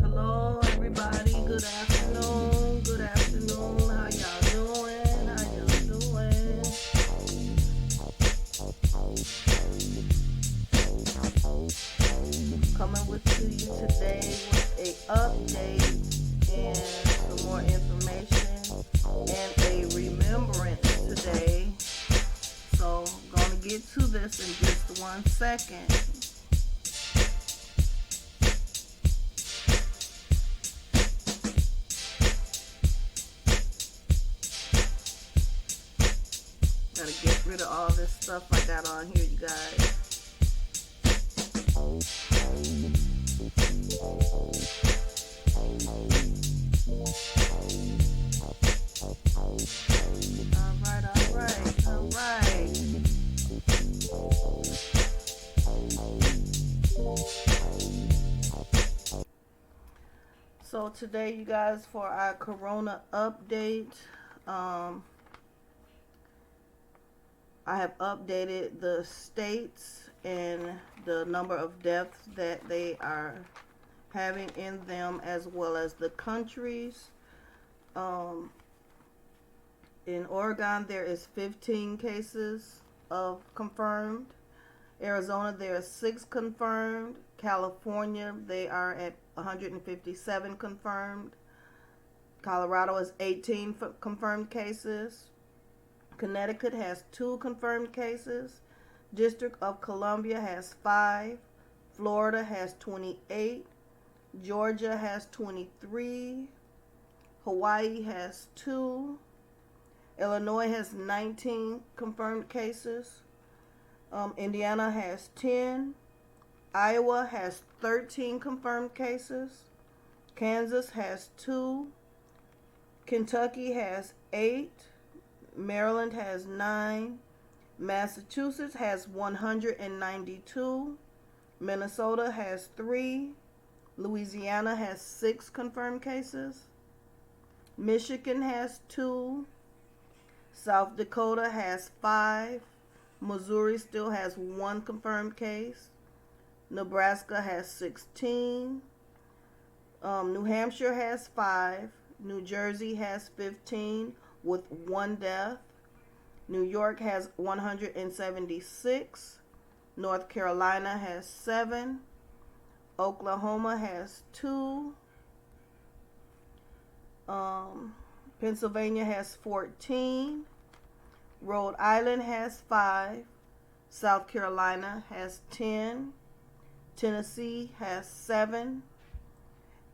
Hello, everybody. Good afternoon. Good afternoon. How y'all doing? How y'all doing? Coming with to you today with a update and some more information and a remembrance today. So, gonna get to this in just 1 second. Gotta get rid of all this stuff I got on here, you guys. Alright. So today, you guys, for our Corona update, I have updated the states and the number of deaths that they are having in them, as well as the countries. In Oregon, there is 15 cases of confirmed. Arizona, there are 6 confirmed. California, they are at 157 confirmed. Colorado is 18 confirmed cases. Connecticut has 2 confirmed cases. District of Columbia has 5. Florida has 28. Georgia has 23. Hawaii has 2. Illinois has 19 confirmed cases. Indiana has 10. Iowa has 13 confirmed cases. Kansas has 2. Kentucky has 8. Maryland has 9. Massachusetts has 192. Minnesota has 3. Louisiana has 6 confirmed cases. Michigan has 2. South Dakota has 5. Missouri still has 1 confirmed case. Nebraska has 16. New Hampshire has 5. New Jersey has 15 with 1 death. New York has 176. North Carolina has 7. Oklahoma has 2. Pennsylvania has 14. Rhode Island has 5. South Carolina has 10. Tennessee has 7.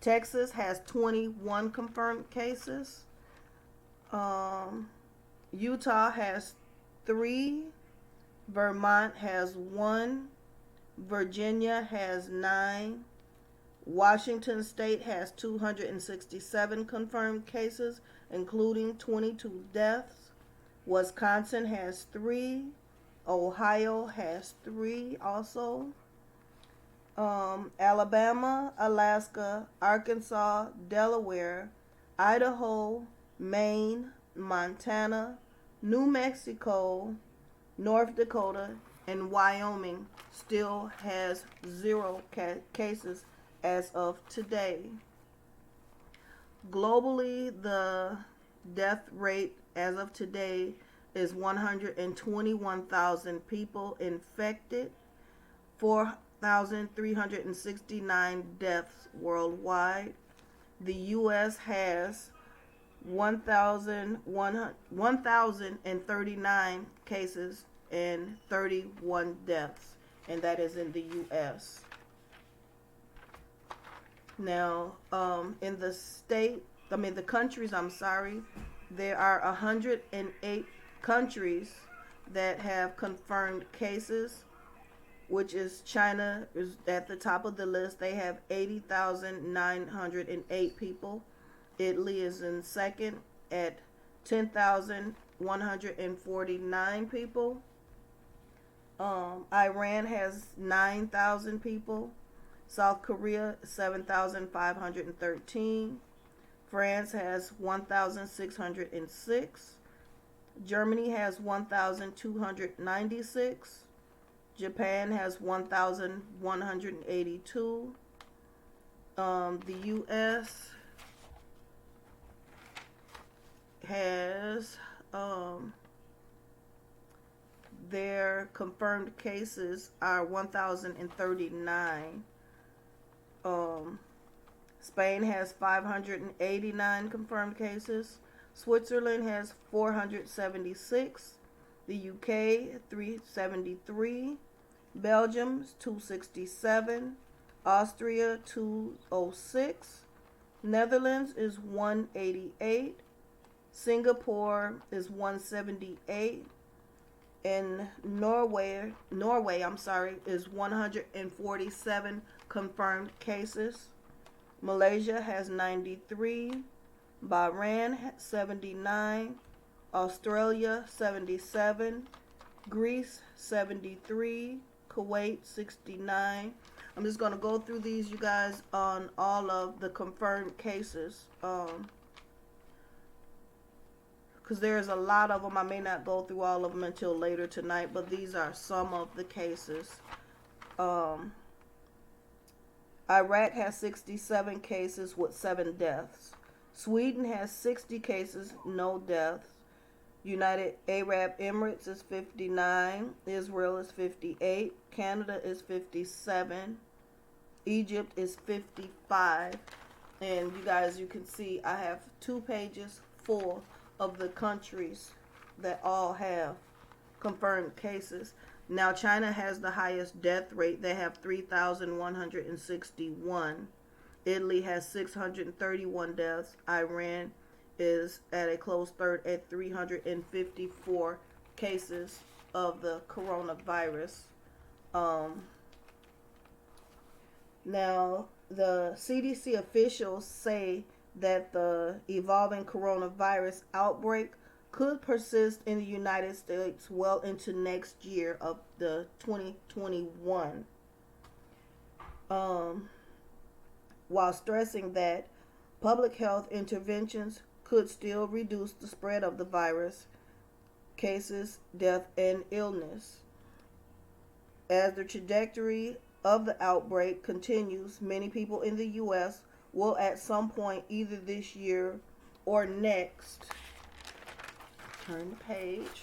Texas has 21 confirmed cases. Utah has 3. Vermont has 1. Virginia has 9. Washington State has 267 confirmed cases, including 22 deaths. Wisconsin has 3. Ohio has 3 also. Alabama, Alaska, Arkansas, Delaware, Idaho, Maine, Montana, New Mexico, North Dakota, and Wyoming still has 0 cases as of today. Globally, the death rate as of today is 121,000 people infected, 4,369 deaths worldwide. The U.S. has 1,039 cases and 31 deaths, and that is in the U.S. Now, in the countries, there are 108 countries that have confirmed cases, which is China is at the top of the list. They have 80,908 people. Italy is in second at 10,149 people. Iran has 9,000 people. South Korea, 7,513. France has 1,606. Germany has 1,296. Japan has 1,182. The U.S. has their confirmed cases are 1,039. Spain has 589 confirmed cases. Switzerland has 476. The UK 373. Belgium 267. Austria 206. Netherlands is 188. Singapore is 178. And Norway is 147 confirmed cases. Malaysia has 93. Bahrain 79. Australia 77. Greece 73. Kuwait 69. I'm just going to go through these, you guys, on all of the confirmed cases. Because there's a lot of them. I may not go through all of them until later tonight, but these are some of the cases. Iraq has 67 cases with 7 deaths. Sweden has 60 cases, no deaths. United Arab Emirates is 59. Israel is 58. Canada is 57. Egypt is 55. And you guys, you can see I have 2 pages full of the countries that all have confirmed cases. Now China has the highest death rate. They have 3,161. Italy has 631 deaths. Iran is at a close third at 354 cases of the coronavirus. Now, the CDC officials say that the evolving coronavirus outbreak could persist in the United States well into next year of the 2021. While stressing that public health interventions could still reduce the spread of the virus, cases, death, and illness. As the trajectory of the outbreak continues, many people in the U.S. will at some point either this year or next turn the page.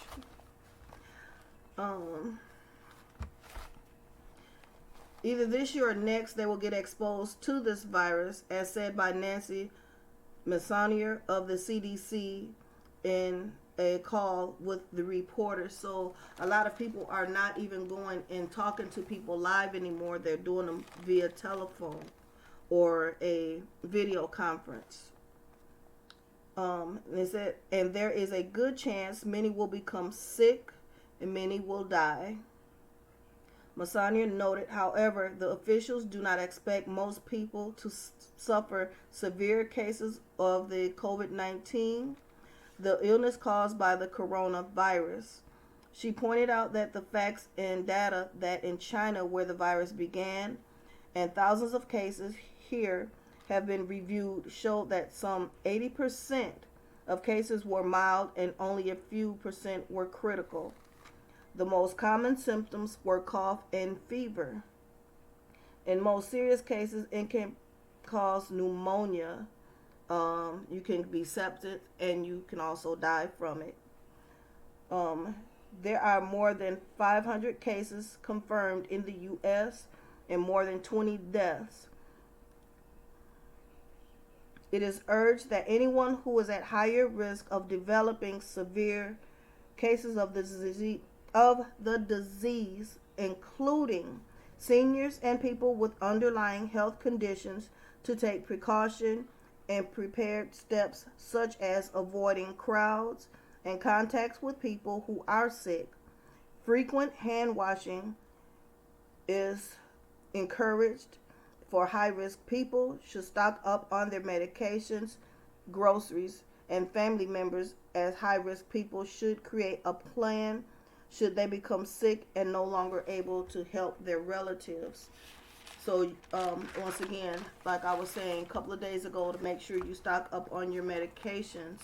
Either this year or next, they will get exposed to this virus, as said by Nancy Messonnier of the CDC in a call with the reporters. So a lot of people are not even going and talking to people live anymore. They're doing them via telephone or a video conference. They said, and there is a good chance many will become sick and many will die. Messonnier noted, however, the officials do not expect most people to suffer severe cases of the COVID-19, the illness caused by the coronavirus. She pointed out that the facts and data that in China, where the virus began, and thousands of cases here have been reviewed, showed that some 80% of cases were mild and only a few percent were critical. The most common symptoms were cough and fever. In most serious cases, it can cause pneumonia. You can be septic and you can also die from it. There are more than 500 cases confirmed in the U.S. and more than 20 deaths. It is urged that anyone who is at higher risk of developing severe cases of the disease, including seniors and people with underlying health conditions, to take precaution and prepared steps such as avoiding crowds and contacts with people who are sick. Frequent hand washing is encouraged for high-risk people. Should stock up on their medications, groceries, and family members, as high-risk people should create a plan should they become sick and no longer able to help their relatives. So once again, like I was saying a couple of days ago, to make sure you stock up on your medications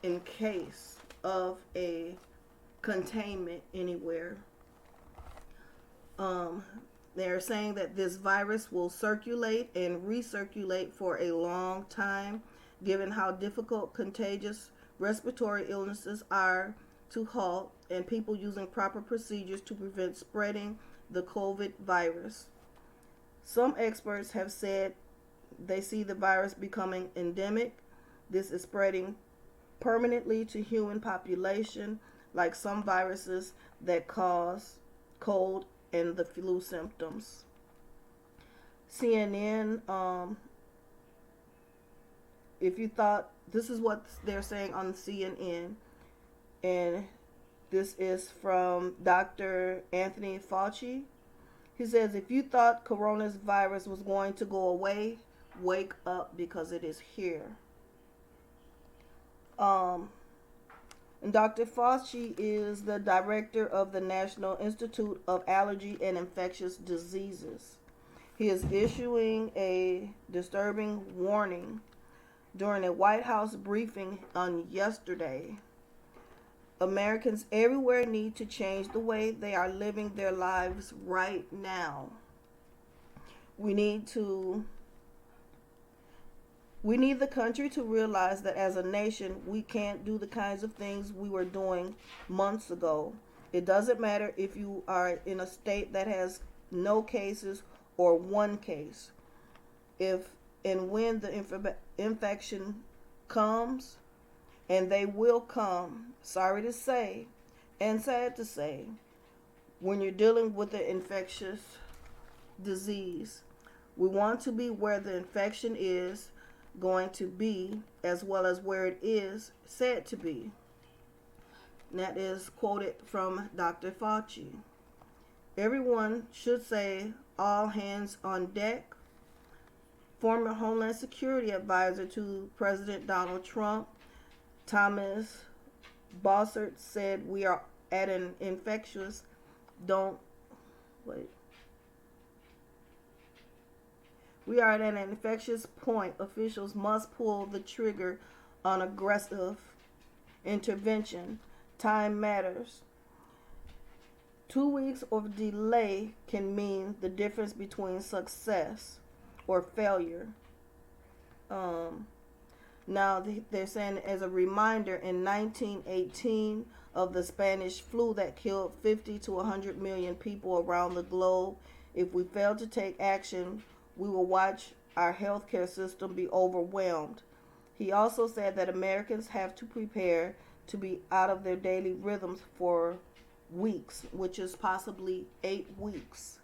in case of a containment anywhere. Um, they're saying that this virus will circulate and recirculate for a long time, given how difficult contagious respiratory illnesses are to halt, and people using proper procedures to prevent spreading the COVID virus. Some experts have said they see the virus becoming endemic. This is spreading permanently to human population, like some viruses that cause cold and the flu symptoms. CNN, if you thought, this is what they're saying on CNN, and this is from Dr. Anthony Fauci. He says, if you thought coronavirus was going to go away, wake up because it is here. And Dr. Fauci is the director of the National Institute of Allergy and Infectious Diseases. He is issuing a disturbing warning during a White House briefing on yesterday. Americans everywhere need to change the way they are living their lives right now. We need the country to realize that as a nation, we can't do the kinds of things we were doing months ago. It doesn't matter if you are in a state that has no cases or one case. If and when the infection comes, and they will come, sorry to say, and sad to say, when you're dealing with an infectious disease, we want to be where the infection is going to be, as well as where it is said to be. And that is quoted from Dr. Fauci. Everyone should say all hands on deck. Former Homeland Security Advisor to President Donald Trump, Thomas Bossert, said we are at an infectious We are at an infectious point. Officials must pull the trigger on aggressive intervention. Time matters. 2 weeks of delay can mean the difference between success or failure. Now they're saying, as a reminder, in 1918 of the Spanish flu that killed 50 to 100 million people around the globe, if we fail to take action, we will watch our healthcare system be overwhelmed. He also said that Americans have to prepare to be out of their daily rhythms for weeks, which is possibly 8 weeks.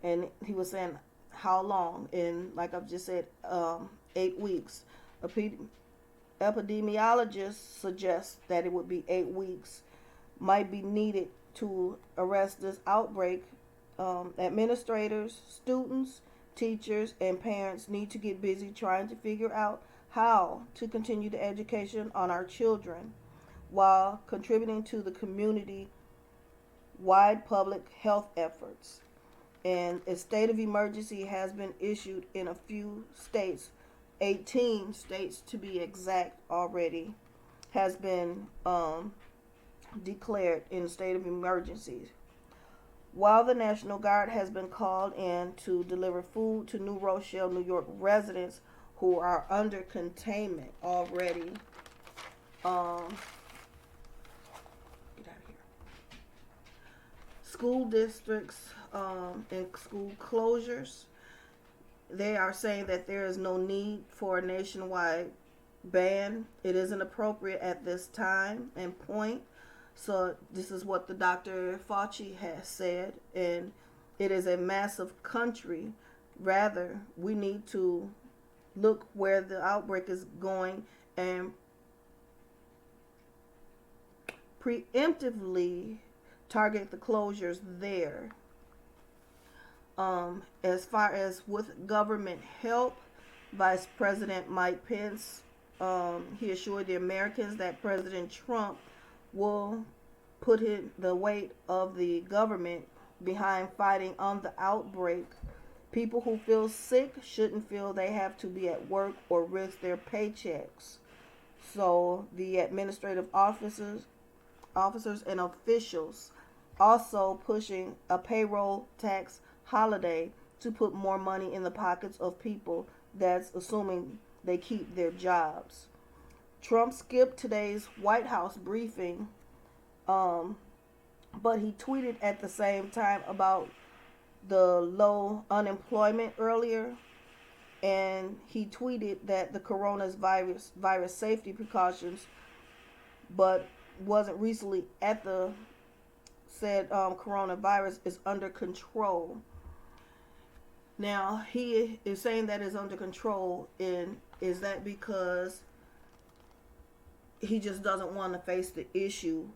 And he was saying how long, and like I've just said, 8 weeks. Epidemiologists suggest that it would be 8 weeks might be needed to arrest this outbreak. Administrators, students, teachers, and parents need to get busy trying to figure out how to continue the education on our children while contributing to the community-wide public health efforts. And a state of emergency has been issued in a few states, 18 states to be exact already, has been declared in a state of emergency. While the National Guard has been called in to deliver food to New Rochelle, New York residents who are under containment already. Get out of here. School districts and school closures, they are saying that there is no need for a nationwide ban. It isn't appropriate at this time and point. So this is what the Dr. Fauci has said, and it is a massive country. Rather, we need to look where the outbreak is going and preemptively target the closures there. As far as with government help, Vice President Mike Pence, he assured the Americans that President Trump will put the weight of the government behind fighting on the outbreak. People who feel sick shouldn't feel they have to be at work or risk their paychecks. So the administrative officers and officials also pushing a payroll tax holiday to put more money in the pockets of people that's assuming they keep their jobs. Trump skipped today's White House briefing, um, but he tweeted at the same time about the low unemployment earlier, and he tweeted that the coronavirus safety precautions, but wasn't recently at the said coronavirus is under control. Now he is saying that is under control, and is that because he just doesn't want to face the issue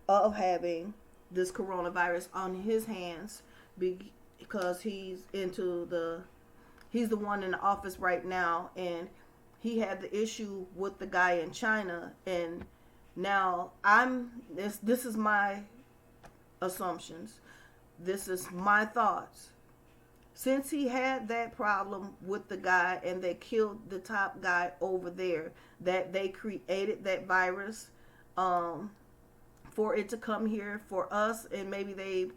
of having this coronavirus on his hands, because he's the one in the office right now, and he had the issue with the guy in China, and now this is my assumptions. This is my thoughts. Since he had that problem with the guy and they killed the top guy over there, that they created that virus for it to come here for us, and maybe they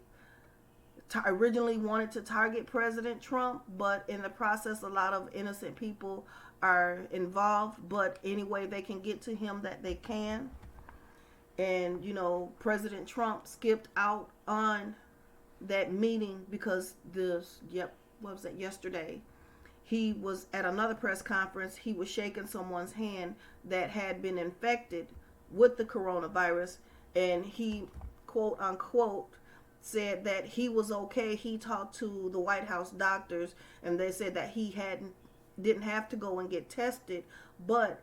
originally wanted to target President Trump, but in the process a lot of innocent people are involved, but any way they can get to him that they can. And President Trump skipped out on that meeting because what was that, yesterday he was at another press conference. He was shaking someone's hand that had been infected with the coronavirus, and he, quote unquote, said that he was okay. He talked to the White House doctors, and they said that he didn't have to go and get tested, but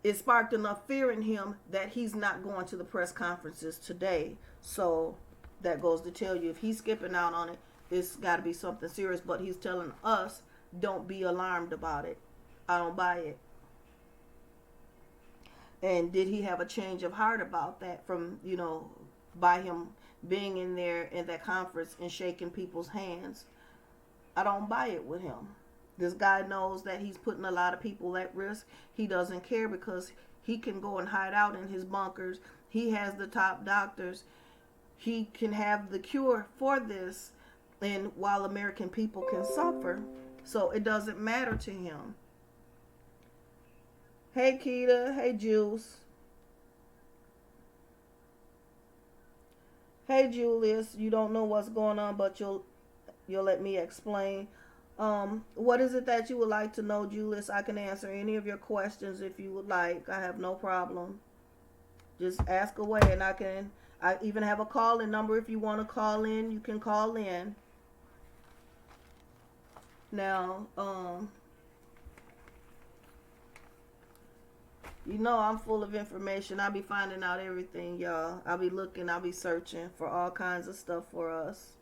it sparked enough fear in him that he's not going to the press conferences today. So that goes to tell you, if he's skipping out on it, it's got to be something serious. But he's telling us, don't be alarmed about it. I don't buy it. And did he have a change of heart about that from, by him being in there in that conference and shaking people's hands? I don't buy it with him. This guy knows that he's putting a lot of people at risk. He doesn't care because he can go and hide out in his bunkers. He has the top doctors. He can have the cure for this, and while American people can suffer. So it doesn't matter to him. Hey, Keita. Hey, Juice. Hey, Julius. You don't know what's going on, but you'll let me explain. What is it that you would like to know, Julius? I can answer any of your questions if you would like. I have no problem. Just ask away, and I even have a call-in number. If you want to call in, you can call in. Now, I'm full of information. I'll be finding out everything, y'all. I'll be looking, I'll be searching for all kinds of stuff for us.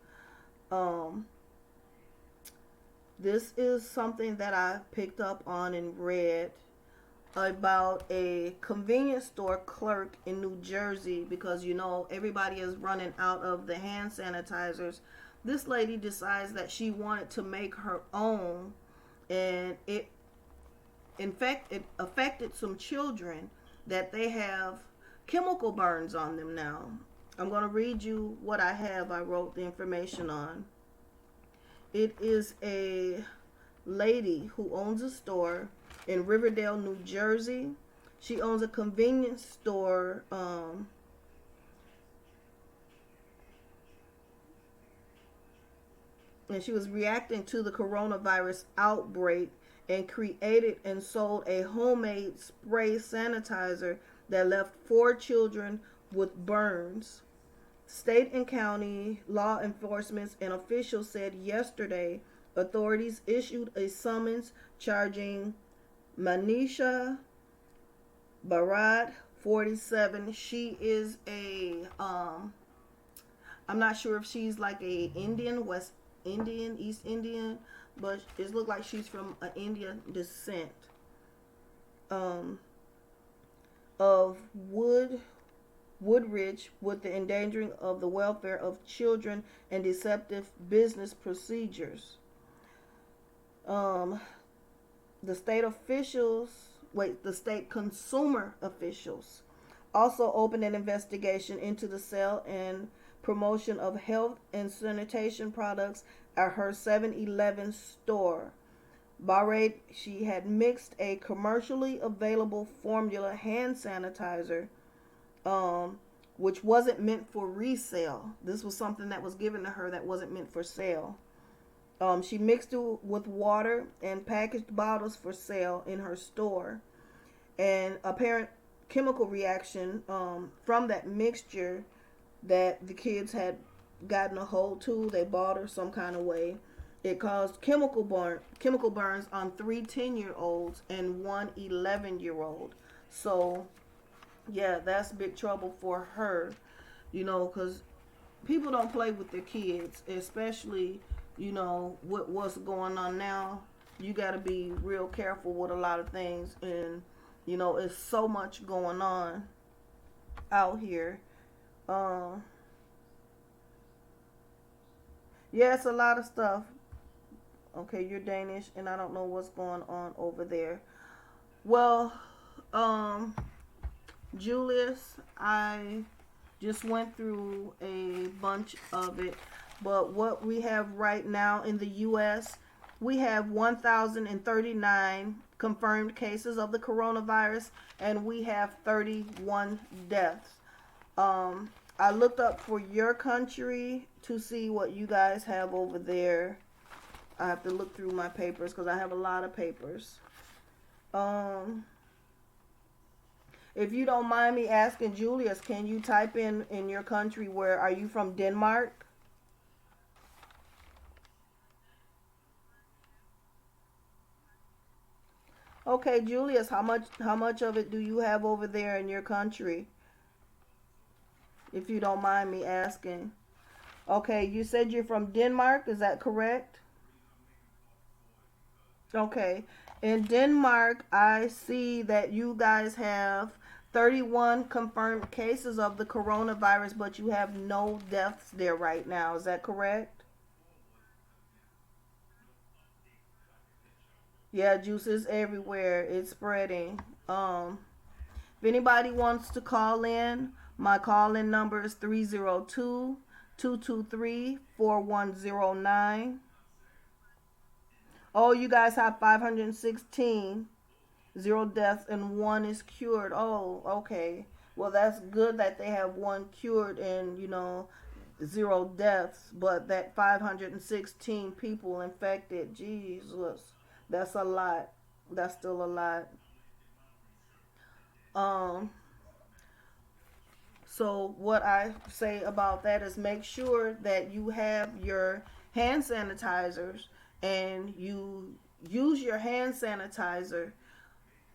This is something that I picked up on and read about a convenience store clerk in New Jersey, because everybody is running out of the hand sanitizers. This lady decides that she wanted to make her own, and it affected some children that they have chemical burns on them now. I'm going to read you what I wrote the information on. It is a lady who owns a store in Riverdale, New Jersey. She owns a convenience store. And she was reacting to the coronavirus outbreak and created and sold a homemade spray sanitizer that left 4 children with burns. State and county law enforcement and officials said yesterday authorities issued a summons charging Manisha Bharat, 47. She is I'm not sure if she's like a East Indian, but it looks like she's from an Indian descent. Of Woodridge, with the endangering of the welfare of children and deceptive business procedures. The state officials the state consumer officials also opened an investigation into the sale and promotion of health and sanitation products at her 7-Eleven store. Barrett, she had mixed a commercially available formula hand sanitizer, um, which wasn't meant for resale. This was something that was given to her that wasn't meant for sale. She mixed it with water and packaged bottles for sale in her store. And apparent chemical reaction from that mixture that the kids had gotten a hold to, they bought her some kind of way. It caused chemical burns on 3 10-year-olds and 1 11-year-old. So yeah, that's big trouble for her, because people don't play with their kids, especially, with what's going on now. You got to be real careful with a lot of things, and it's so much going on out here. Um, yeah, it's a lot of stuff. Okay, you're Danish, and I don't know what's going on over there. Well, um, Julius, I just went through a bunch of it, but what we have right now in the U.S., we have 1,039 confirmed cases of the coronavirus, and we have 31 deaths. I looked up for your country to see what you guys have over there. I have to look through my papers because I have a lot of papers. Um, if you don't mind me asking, Julius, can you type in your country, where are you from? Denmark? Okay, Julius, how much of it do you have over there in your country? If you don't mind me asking. Okay, you said you're from Denmark, is that correct? Okay. In Denmark, I see that you guys have 31 confirmed cases of the coronavirus, but you have no deaths there right now. Is that correct? Yeah, juice is everywhere. It's spreading. If anybody wants to call in, my call in number is 302-223-4109. Oh, you guys have 516, zero deaths, and one is cured. Oh, okay. Well, that's good that they have one cured and, zero deaths, but that 516 people infected, Jesus, that's a lot. That's still a lot. Um, so what I say about that is make sure that you have your hand sanitizers and you use your hand sanitizer.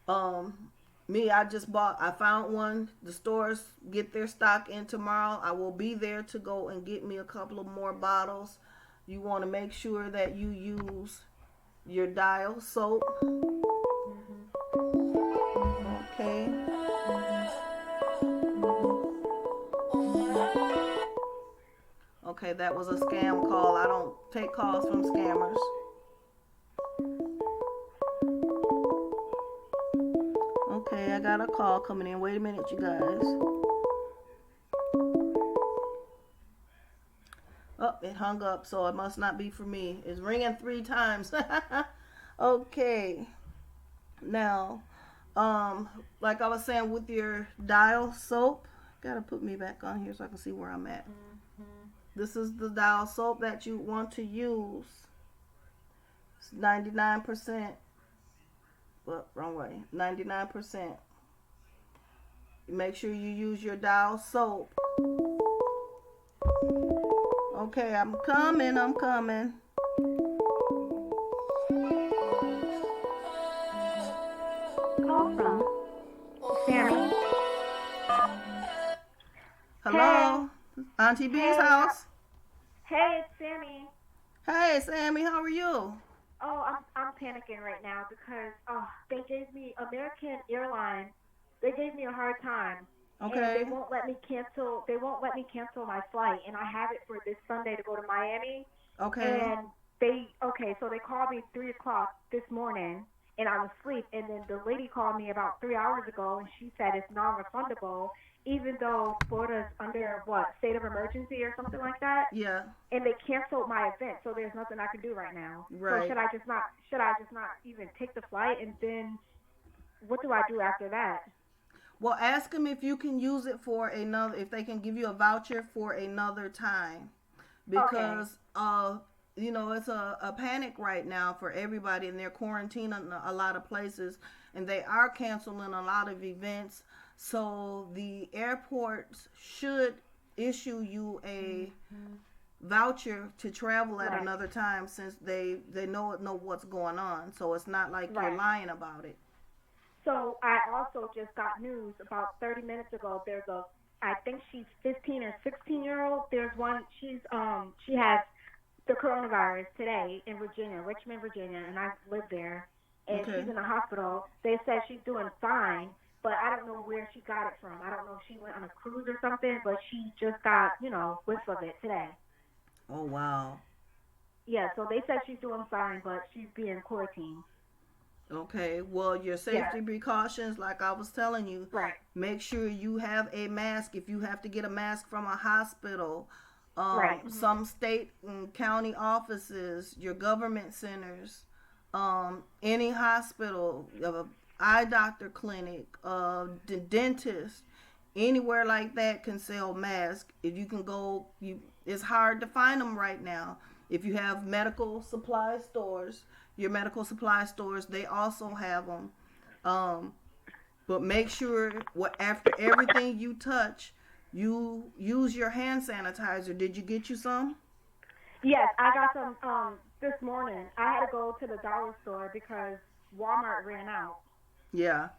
Um, I found one. The stores get their stock in tomorrow. I will be there to go and get me a couple of more bottles. You want to make sure that you use your dial soap. Okay. Okay, that was a scam call. I don't take calls from scammers. Okay, I got a call coming in. Wait a minute, you guys. Oh, it hung up, so it must not be for me. It's ringing 3 times. Okay. Now, like I was saying with your dial soap, gotta put me back on here so I can see where I'm at. This is the dial soap that you want to use. It's 99%. Well, wrong way. 99%. Make sure you use your dial soap. Okay, I'm coming. I'm coming. Call from Sammy. Hey, Hello, Auntie B's hey, house. hey, it's Sammy. Hey, Sammy, how are you? Oh, I'm panicking right now because they gave me American Airlines. They gave me a hard time, and they Okay. won't let me cancel. They won't let me cancel my flight, and I have it for this Sunday to go to Miami. Okay. And so they called me 3 o'clock this morning, and I was asleep. And then the lady called me about 3 hours ago, and she said it's non-refundable, even though Florida's under what state of emergency or something like that. Yeah. And they canceled my event, so there's nothing I can do right now. So Right. should I just not even take the flight, and then what do I do after that? Well, ask them if you can use it for another, if they can give you a voucher for another time, Okay. because it's a panic right now for everybody, and they're quarantining a lot of places, and they are canceling a lot of events. So the airports should issue you a Hmm. voucher to travel at Right. another time, since they know what's going on. So it's not like you're Right. lying about it. So I also just got news about 30 minutes ago. There's a, I think she's 15 or 16-year-old. There's one. She has the coronavirus today in Virginia, Richmond, Virginia, and I live there. And Okay. she's in the hospital. They said she's doing fine, but I don't know where she got it from. I don't know if she went on a cruise or something, but she just got, whiff of it today. Oh wow. Yeah, so they said she's doing fine, but she's being quarantined. Okay, well, your Yeah, safety precautions, like I was telling you, right, make sure you have a mask. If you have to get a mask from a hospital, right. Hmm. some state and county offices, your government centers, any hospital, eye doctor clinic, the dentist, anywhere like that can sell masks. If you can go, it's hard to find them right now. If you have medical supply stores, your medical supply stores, they also have them. Um, but make sure what after everything you touch, you use your hand sanitizer. Did you get you some? Yes, I got some this morning. I had to go to the dollar store because Walmart ran out. Yeah.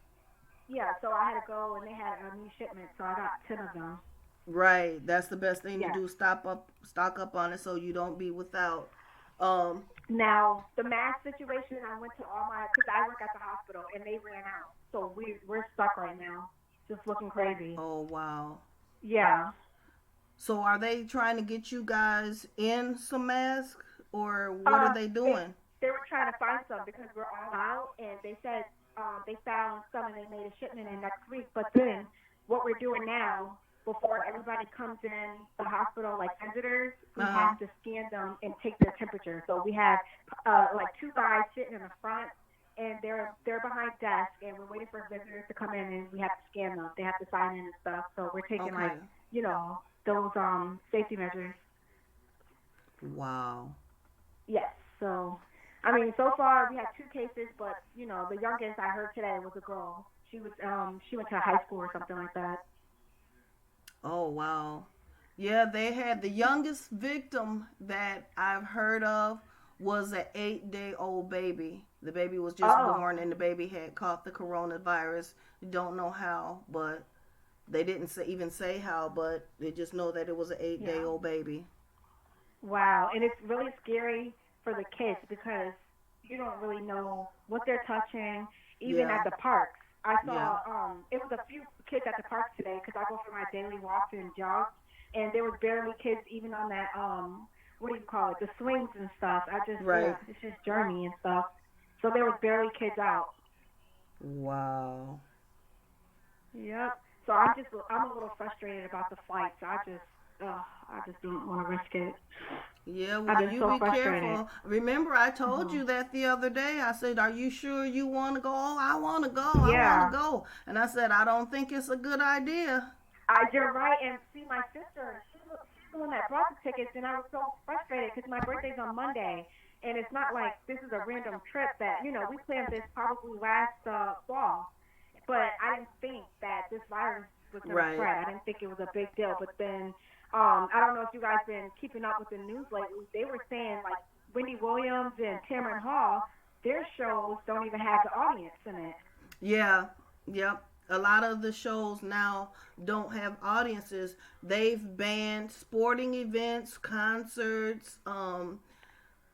Yeah, so I had to go and they had a new shipment, so I got 10 of them. Right. That's the best thing to Yes. do. Stock up on it so you don't be without. Um. Now, the mask situation, I went to all my, because I work at the hospital and they ran out. So we're stuck right now. Just looking crazy. Oh wow. Yeah. So are they trying to get you guys in some masks, or what are Uh, they it, doing? they were trying to find some because we're all out, and they said they found some and they made a shipment in next week. But then what we're doing now, before everybody comes in the hospital, like visitors, we Uh have to scan them and take their temperature. So we have like two guys sitting in the front, and they're behind desk, and we're waiting for visitors to come in, and we have to scan them. They have to sign in and stuff. So we're huh. taking like Okay. those safety measures. Wow. Yes. So, I mean, so far we have two cases, but the youngest I heard today was a girl. She went to high school or something like that. Oh wow. Yeah, they had the youngest victim that I've heard of was an 8-day old baby. The baby was just Oh, born and the baby had caught the coronavirus. Don't know how, but they didn't even say how, but they just know that it was an 8-day yeah. old baby. Wow. And it's really scary for the kids because you don't really know what they're touching, even at Yeah. the parks. I Yeah. saw it was a few kids at the parks today because I go for my daily walks and jogs, and there was barely kids even on that what do you call it, the swings and stuff. I just Right. it's just journey and stuff. So there was barely kids out. Wow. Yep. So I'm a little frustrated about the flights. I just don't want to risk it. Yeah, I've well, been you so be frustrated. careful. Remember, I told Hmm. you that the other day. I said, "Are you sure you want to go?" Oh, I want to go. I want to Yeah. go. And I said, "I don't think it's a good idea." You're right. And see, my sister, she's the one that brought the tickets, and I was so frustrated because my birthday's on Monday, and it's not like this is a random trip that we planned this probably last fall, but I didn't think that this virus was going to Right. spread. I didn't think it was a big deal. But then, I don't know if you guys been keeping up with the news lately. They were saying like Wendy Williams and Tamron Hall, their shows don't even have the audience in it. Yeah. Yep. A lot of the shows now don't have audiences. They've banned sporting events, concerts,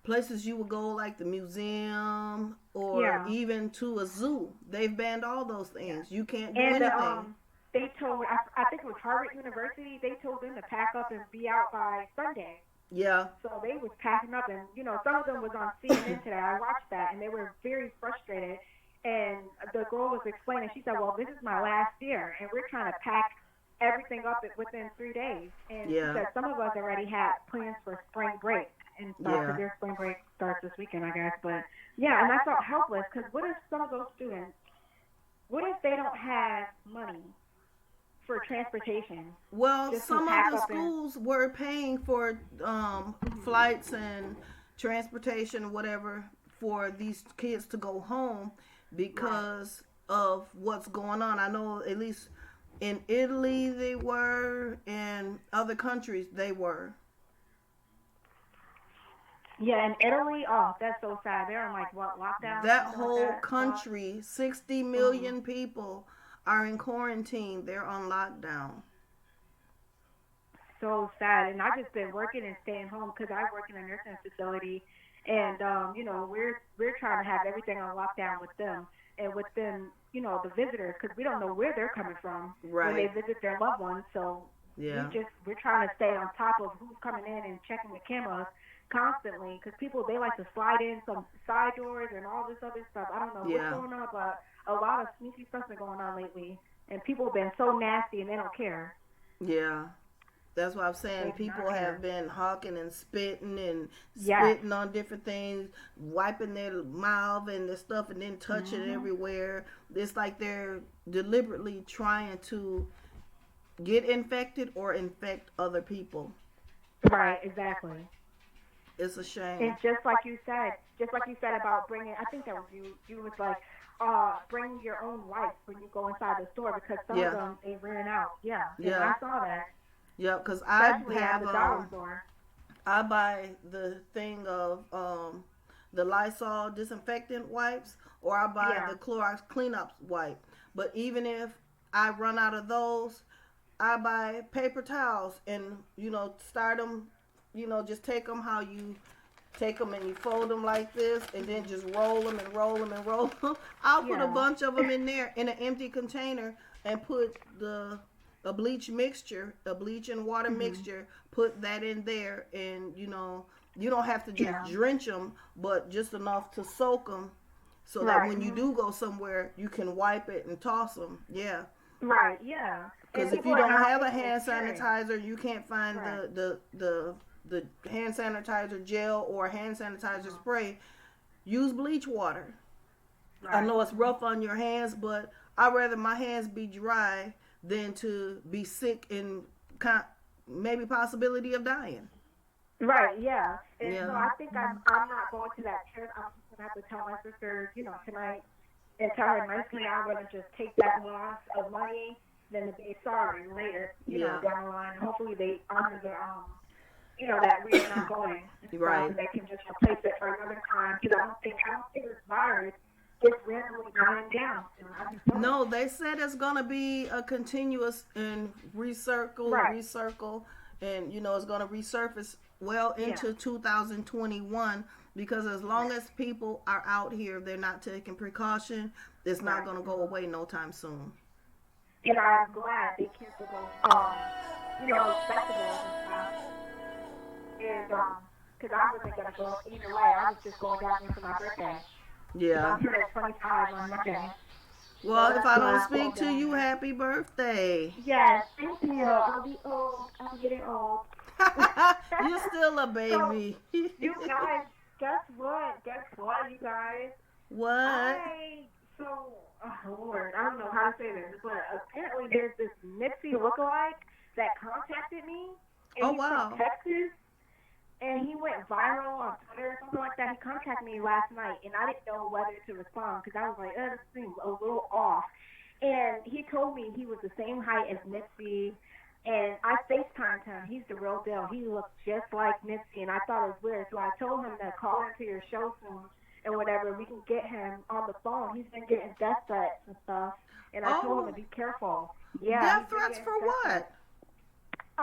places you would go like the museum or Yeah. even to a zoo. They've banned all those Yeah. things. You can't do And anything. they told I think it was Harvard University. They told them to pack up and be out by Sunday. Yeah. So they was packing up, and some of them was on CNN today. I watched that, and they were very frustrated. And the girl was explaining. She said, "Well, this is my last year, and we're trying to pack everything up within 3 days." And she Yeah. said some of us already had plans for spring break and stuff because Yeah. their spring break starts this weekend, I guess. But yeah, and I felt helpless because what if some of those students, what if they don't have money for transportation Well, just to some of pack the up and schools were paying for flights and transportation, whatever, for these kids to go home right. because of what's going on. I know at least in Italy they were, in other countries they were. Yeah, in Italy, oh, that's so sad. They're on like what lockdown or That something like whole that. country, 60 Mm. million people, are in quarantine. They're on lockdown. So sad. And I just been working and staying home because I work in a nursing facility, and we're trying to have everything on lockdown with them and with them, the visitors, because we don't know where they're coming from when they Right. visit their loved ones. So Yeah. we're trying to stay on top of who's coming in and checking the cameras constantly because people they like to slide in some side doors and all this other stuff. I don't know what's Yeah. going on, but a lot of sneaky stuff been going on lately, and people have been so nasty and they don't care. Yeah. That's what I'm They saying. do People not have care. been hawking and Yes. spitting on different things, wiping their mouth and their stuff, and then touching it Mhm. everywhere. It's like they're deliberately trying to get infected or infect other people. Right. Exactly. It's a shame. And just like you said about bringing, I think that was you. You was like, bring your own wipes when you go inside the store because some of Yeah. them they ran out. Yeah, and I Yeah. saw that, Yeah. Because especially at the dollar store. I buy the thing of the Lysol disinfectant wipes, or I buy Yeah. the Clorox cleanup wipe. But even if I run out of those, I buy paper towels and start them. Just take them how you take them and you fold them like this, and then Mhm. just roll them and roll them and roll them. I'll put a Yeah. bunch of them in there in an empty container and put a bleach mixture, a bleach and water Mhm. mixture. Put that in there, and you don't have to just Yeah. drench them, but just enough to soak them, so that Right. when you Mhm. do go somewhere, you can wipe it and toss them. Yeah. Right. Yeah. And Because if people you are don't not have a taking it hand serious. sanitizer, you can't find Right. the hand sanitizer gel or hand sanitizer Mhm. spray. Use bleach water. I Right. know it's Mhm. rough on your hands, but I'd rather my hands be dry than to be sick and maybe possibility of dying. Right, yeah. And so Yeah. I think I'm not going to that trip. I'm just gonna have to tell my sister, tonight and tell her nicely I'm gonna just take that loss of money than to be sorry later, Yeah. down the line. Hopefully they honor the that we are not going and stuff Right. and they can just replace it for another time because I don't think this virus just randomly dying down soon. I just don't. No, they said it's gonna be a continuous and Right. recircle, and it's gonna resurface well Yeah. into 2021, because as long Right. as people are out here, they're not taking precaution. It's not Right. gonna go away no time soon. And I'm glad they canceled those those festivals and stuff. And because I wasn't gonna go either way. I was just going down there for my birthday because Yeah. I'm turning 25 on Monday, so Well, if that's I why don't I'm speak going to down you, there. happy birthday. Yes, thank you. I'll be old. I'm getting old. You're still a So baby. you guys, guess what? Guess what, you guys? What? I so Lord, I don't know how to say this, but apparently there's this Nipsey lookalike that contacted me, and Oh he's from wow. Texas. And he went viral on Twitter or something like that. He contacted me last night, and I didn't know whether to respond because I was like, this seems a little off. And he told me he was the same height as Nipsey, and I FaceTimed him. He's the real deal. He looks just like Nipsey, and I thought it was weird. So I told him to call into your show soon and whatever. We can get him on the phone. He's been getting death threats and stuff, and I told him Oh, to be careful. Yeah, death he's been threats getting for death threats. what?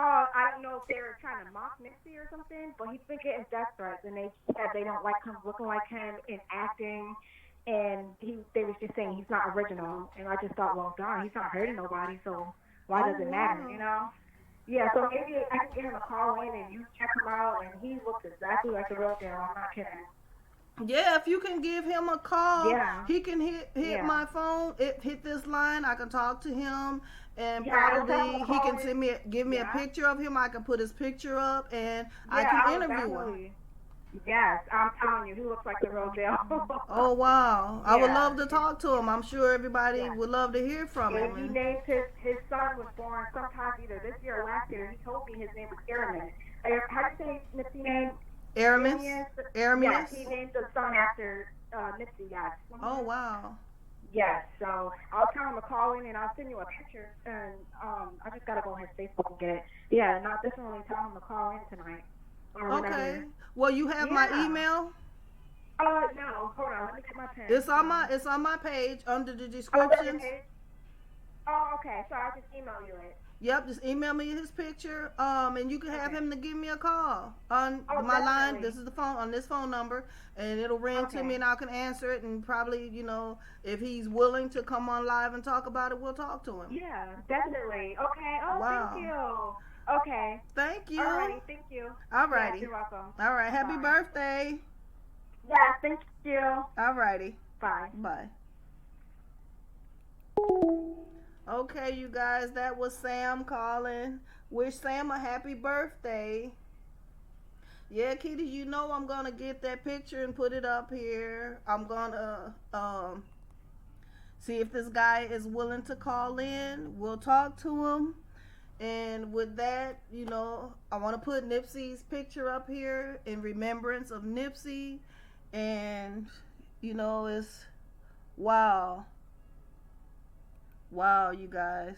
I don't know if they were trying to mock Nipsey or something, but he's been getting death threats, and they said they don't like him looking like him in acting, and they was just saying he's not original, and I just thought, well, darn, he's not hurting nobody, so why Oh does it matter, wow. Yeah, so maybe I can get him to call in and you check him out, and he looks exactly like the real deal. I'm not kidding. Yeah, if you can give him a call, Yeah, he can hit yeah, my phone, hit this line. I can talk to him, and yeah. I'll tell him to probably he call can in. give me a Yeah, picture of him. I can put his picture up, and I yeah. can I will interview him. definitely. Yes, I'm telling you, he looks like the real deal. Oh wow, I would Yeah, love to talk to him. I'm sure everybody yeah. would love to hear from And him. he And named his son was born sometime either this year or last year. He told me his name was Airman. How do you say Nipsey name? Aramis, Arius? Yes, he Aramis. named the son after Nipsey. Yes. Oh wow. Yes. So I'll tell him to call in and I'll send you a picture. And I just gotta go on his Facebook and get it. Yeah, and I'll definitely tell him to call in tonight or Okay. whenever. Well, you have my Yeah. email. No, hold on. Let me get my pen. It's on my page under the Oh, it's on your descriptions. page. Oh, okay. So I'll just email you it. Yep, just email me his picture. And you can have Okay. him to give me a call on Oh, my line. This definitely. is the phone on this phone number, and it'll ring to me, Okay. and I can answer it. And probably, if he's willing to come on live and talk about it, we'll talk to him. Yeah, definitely. Okay. Oh, thank Wow. you. Okay. Thank you. Alrighty. Thank you. Yes, Alrighty. you're welcome. All right. Happy Bye. birthday. Yes, thank you. Alrighty. Bye. Bye. Okay, you guys, that was Sam calling. Wish Sam a happy birthday. Yeah, Kitty, I'm gonna get that picture and put it up here. I'm gonna see if this guy is willing to call in. We'll talk to him. And with that, I want to put Nipsey's picture up here in remembrance of Nipsey. And, it's wow. Wow, you guys.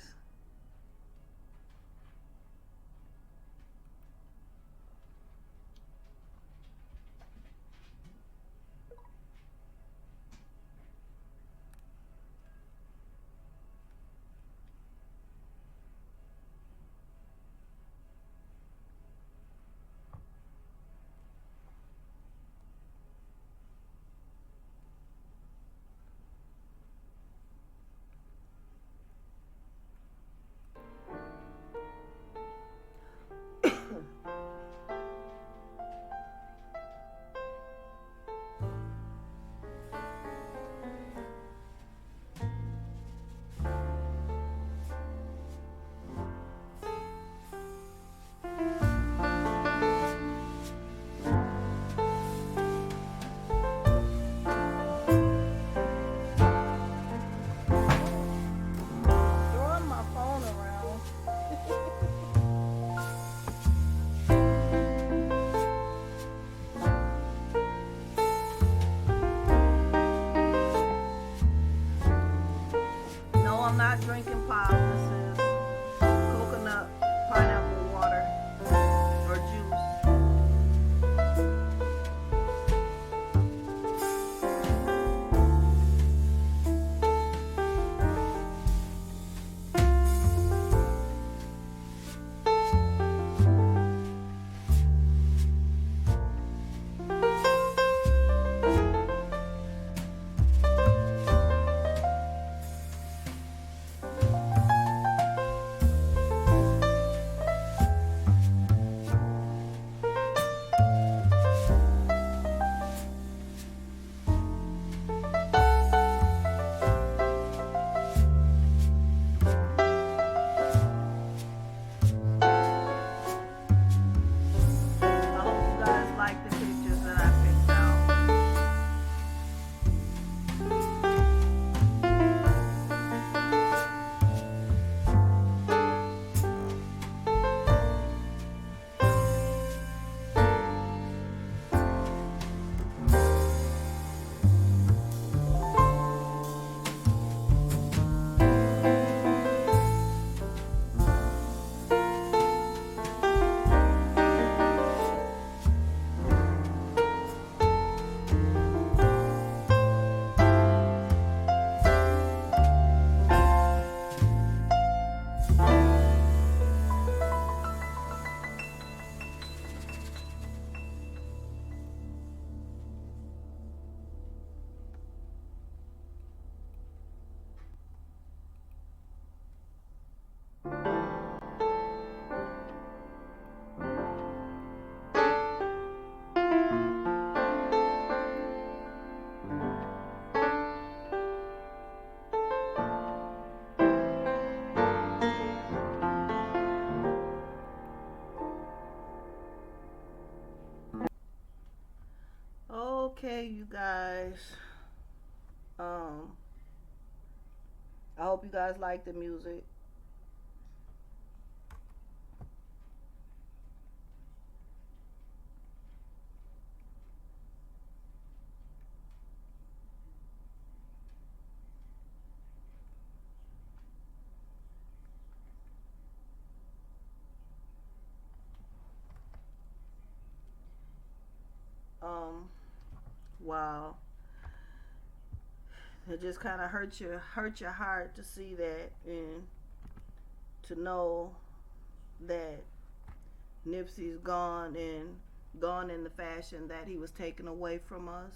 Okay, you guys. Um, I hope you guys like the music. Um, wow. It just kind of hurt your heart to see that and to know that Nipsey's gone and gone in the fashion that he was taken away from us.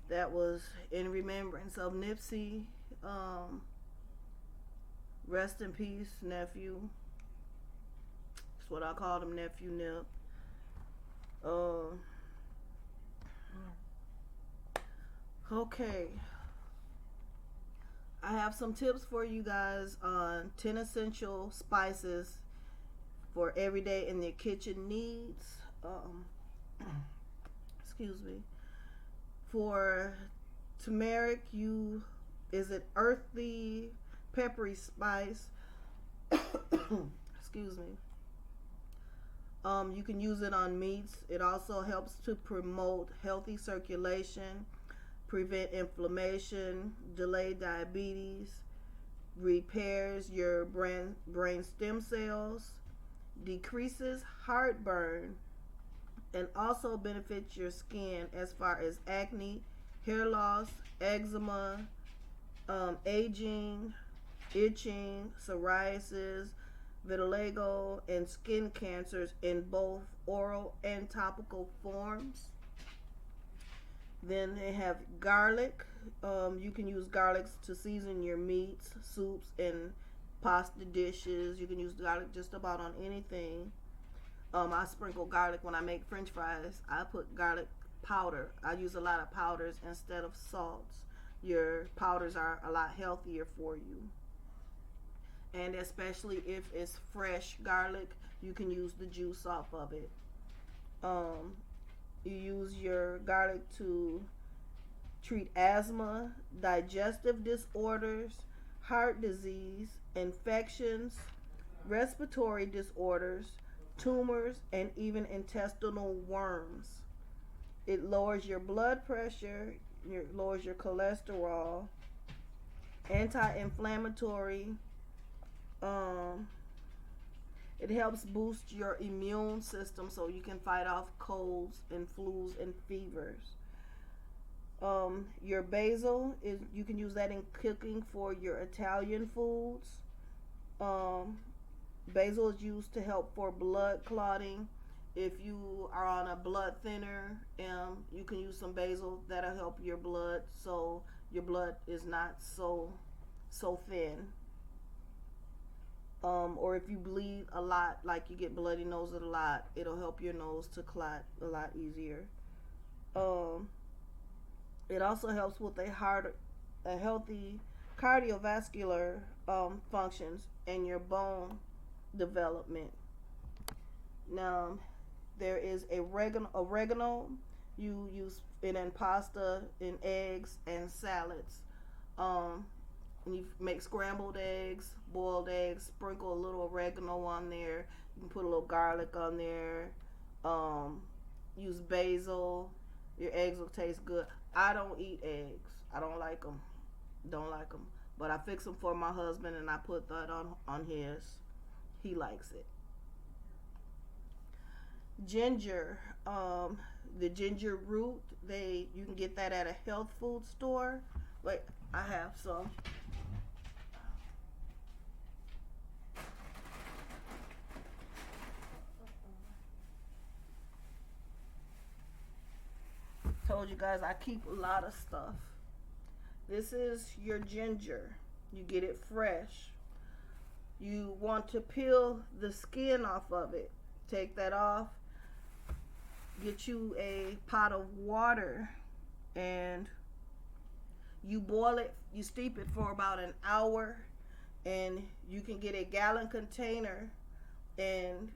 That was in remembrance of Nipsey. Um, Rest in peace, nephew. That's what I called him, nephew Nip. Uh, okay. I have some tips for you guys on 10 essential spices for everyday in their kitchen needs. Excuse me. For turmeric, you is an earthy, peppery spice. Excuse me. You can use it on meats. It also helps to promote healthy circulation, prevent inflammation, delay diabetes, repairs your brain stem cells, decreases heartburn, and also benefits your skin as far as acne, hair loss, eczema, aging, itching, psoriasis, vitiligo, and skin cancers in both oral and topical forms. Then they have garlic. You can use garlic to season your meats, soups, and pasta dishes. You can use garlic just about on anything. I sprinkle garlic when I make French fries. I put garlic powder. I use a lot of powders instead of salts. Your powders are a lot healthier for you. And especially if it's fresh garlic, you can use the juice off of it. Um, you use your garlic to treat asthma, digestive disorders, heart disease, infections, respiratory disorders, tumors, and even intestinal worms. It lowers your blood pressure, lowers your cholesterol, anti-inflammatory. Um, it helps boost your immune system so you can fight off colds and flus and fevers. Your basil is you can use that in cooking for your Italian foods. Um, Basil is used to help for blood clotting. If you are on a blood thinner, you can use some basil. That'll help your blood so your blood is not so thin. Or if you bleed a lot, like you get bloody nose a lot, it'll help your nose to clot a lot easier. Um, it also helps with a healthy cardiovascular functions and your bone development. Now, there is oregano. Oregano. You use it in pasta, in eggs, and salads. Um, and you make scrambled eggs, boiled eggs. Sprinkle a little oregano on there. You can put a little garlic on there. Um, Use basil. Your eggs will taste good. I don't eat eggs. I don't like them. Don't like them. But I fix them for my husband, and I put that on his. He likes it. Ginger. The ginger root. You can get that at a health food store. Wait, I have some. Told you guys I keep a lot of stuff. This is your ginger. You get it fresh. You want to peel the skin off of it. Take that off. Get you a pot of water and you boil it. You steep it for about an hour, and you can get a gallon container and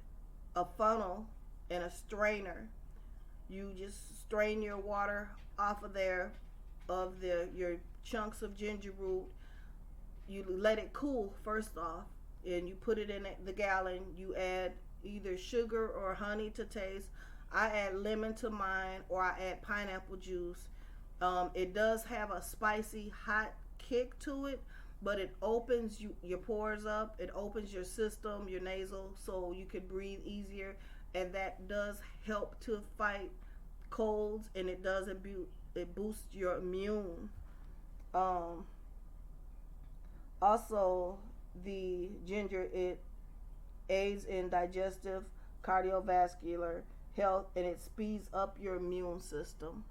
a funnel and a strainer. You just strain your water off of there, of your chunks of ginger root. You let it cool first off, and you put it in the gallon. You add either sugar or honey to taste. I add lemon to mine, or I add pineapple juice. It does have a spicy, hot kick to it, but it opens your pores up. It opens your system, your nasal, so you can breathe easier, and that does help to fight colds, and it boosts your immune. Um, Also, the ginger, it aids in digestive, cardiovascular health, and it speeds up your immune system.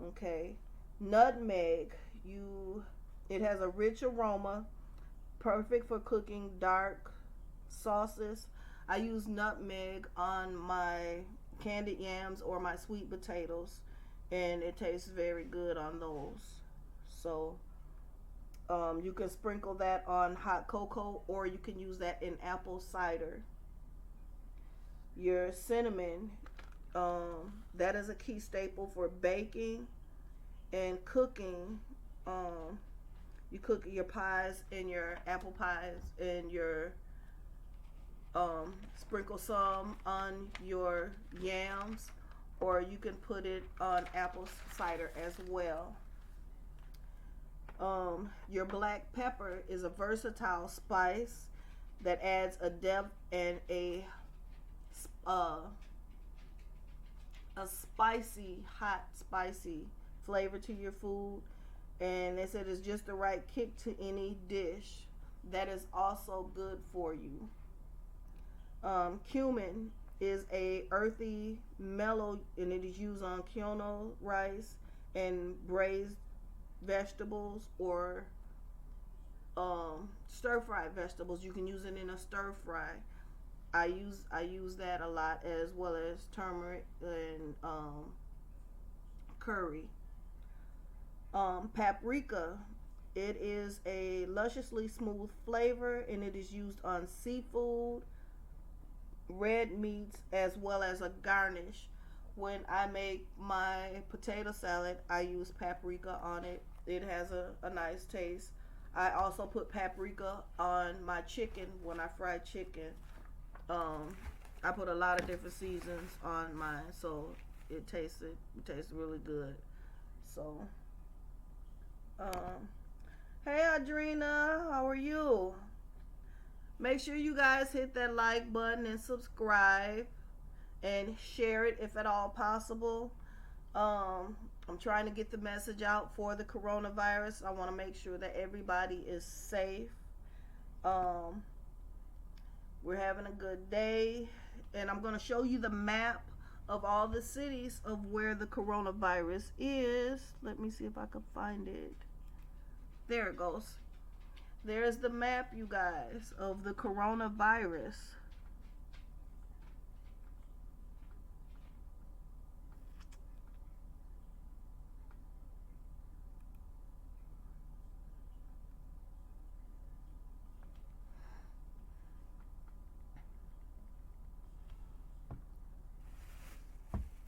Okay, nutmeg, you it has a rich aroma, perfect for cooking dark sauces. I use nutmeg on my candied yams or my sweet potatoes, and it tastes very good on those. So you can sprinkle that on hot cocoa, or you can use that in apple cider. Your cinnamon, that is a key staple for baking and cooking. Um, you cook your pies and your apple pies, and your sprinkle some on your yams, or you can put it on apple cider as well. Your black pepper is a versatile spice that adds a depth and uh, a spicy, hot, spicy flavor to your food, and they said it's just the right kick to any dish. That is also good for you. Cumin is a earthy, mellow, and it is used on quinoa rice and braised vegetables, or stir fried vegetables. You can use it in a stir fry. I use that a lot, as well as turmeric and curry. Paprika, it is a lusciously smooth flavor, and it is used on seafood, red meats, as well as a garnish. When I make my potato salad, I use paprika on it. It has a nice taste. I also put paprika on my chicken when I fry chicken. I put a lot of different seasons on mine, so it tastes really good. So, um, hey Adrena, how are you? Make sure you guys hit that like button and subscribe and share it if at all possible. I'm trying to get the message out for the coronavirus. I want to make sure that everybody is safe. Um, we're having a good day, and I'm going to show you the map of all the cities of where the coronavirus is. Let me see if I can find it. There it goes. There's the map, you guys, of the coronavirus.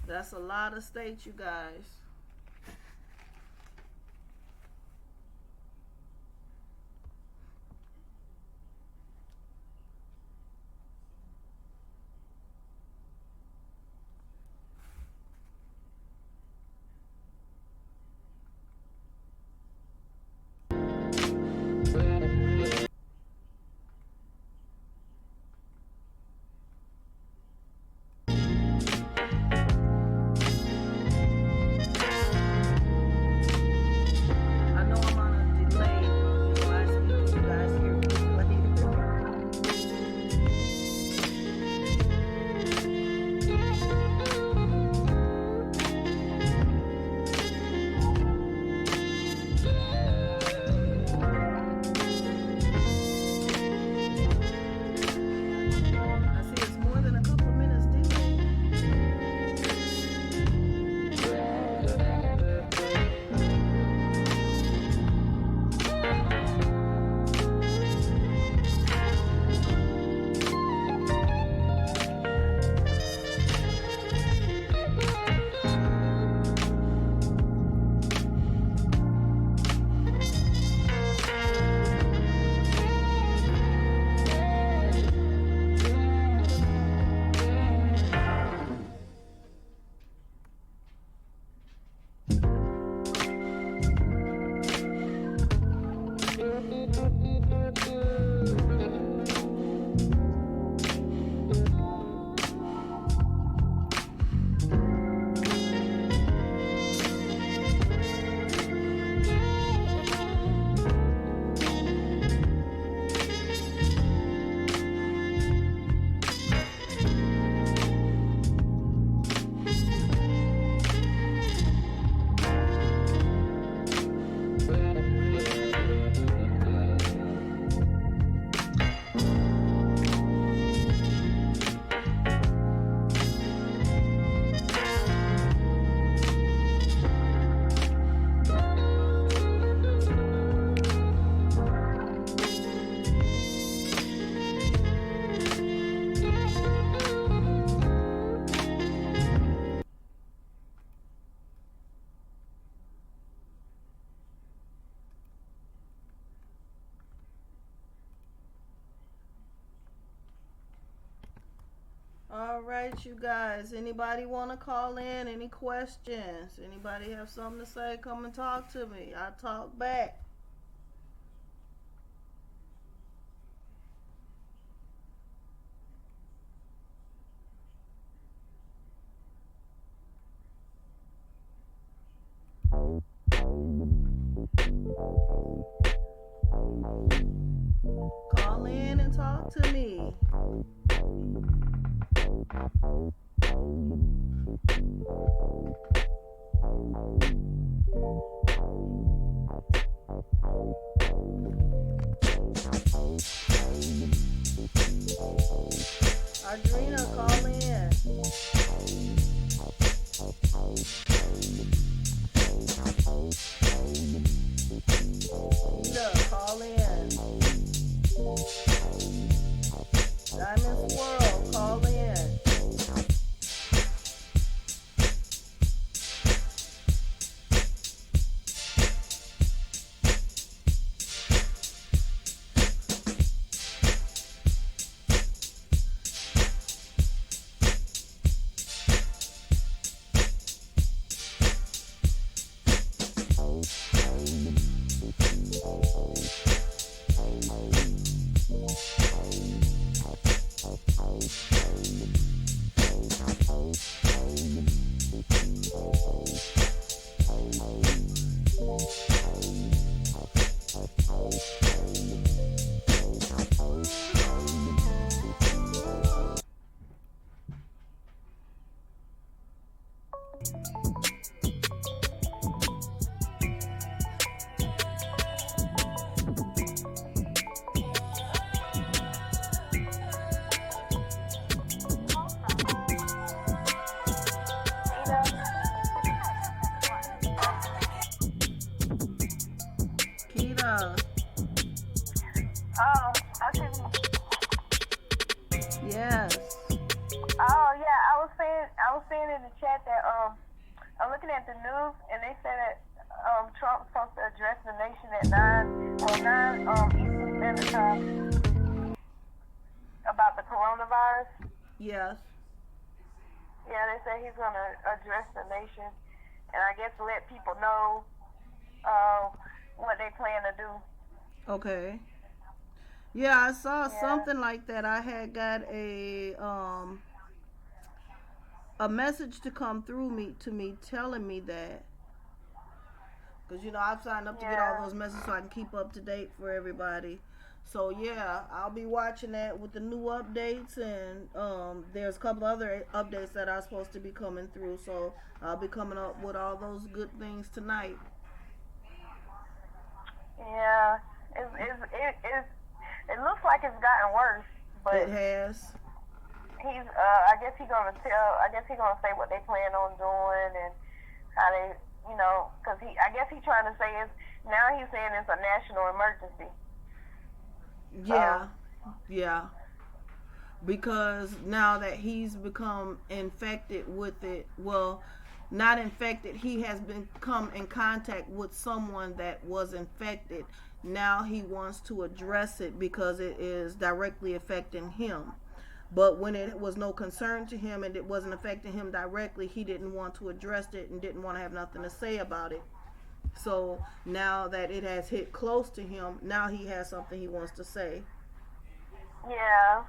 That's a lot of states, you guys. All right, you guys. Anybody want to call in? Any questions? Anybody have something to say? Come and talk to me. I talk back. Call in and talk to me. Adrena, call in. Ida, call in. Diamond Squirrel, call in. Kita, Oh, okay. yes. Oh yeah, I was saying in the chat that I'm looking at the news and they said that Trump's supposed to address the nation at 9 Eastern Standard Time about the coronavirus. Yes. Yeah, they say he's gonna address the nation and I guess let people know what they plan to do. Okay. Yeah, I saw Yeah. something like that. I had got a message to come through me to me telling me that, because I've signed up to get all Yeah. those messages so I can keep up to date for everybody. So yeah, I'll be watching that with the new updates, and there's a couple other updates that are supposed to be coming through. So I'll be coming up with all those good things tonight. Yeah. It looks like it's gotten worse, It but has. I guess he's gonna say what they plan on doing and how they, because I guess he's trying to say now he's saying it's a national emergency. Yeah, yeah. Because now that he's become infected with it, well, not infected, he has been come in contact with someone that was infected. Now he wants to address it because it is directly affecting him. But when it was no concern to him and it wasn't affecting him directly, he didn't want to address it and didn't want to have nothing to say about it. So now that it has hit close to him, now he has something he wants to say. Yeah.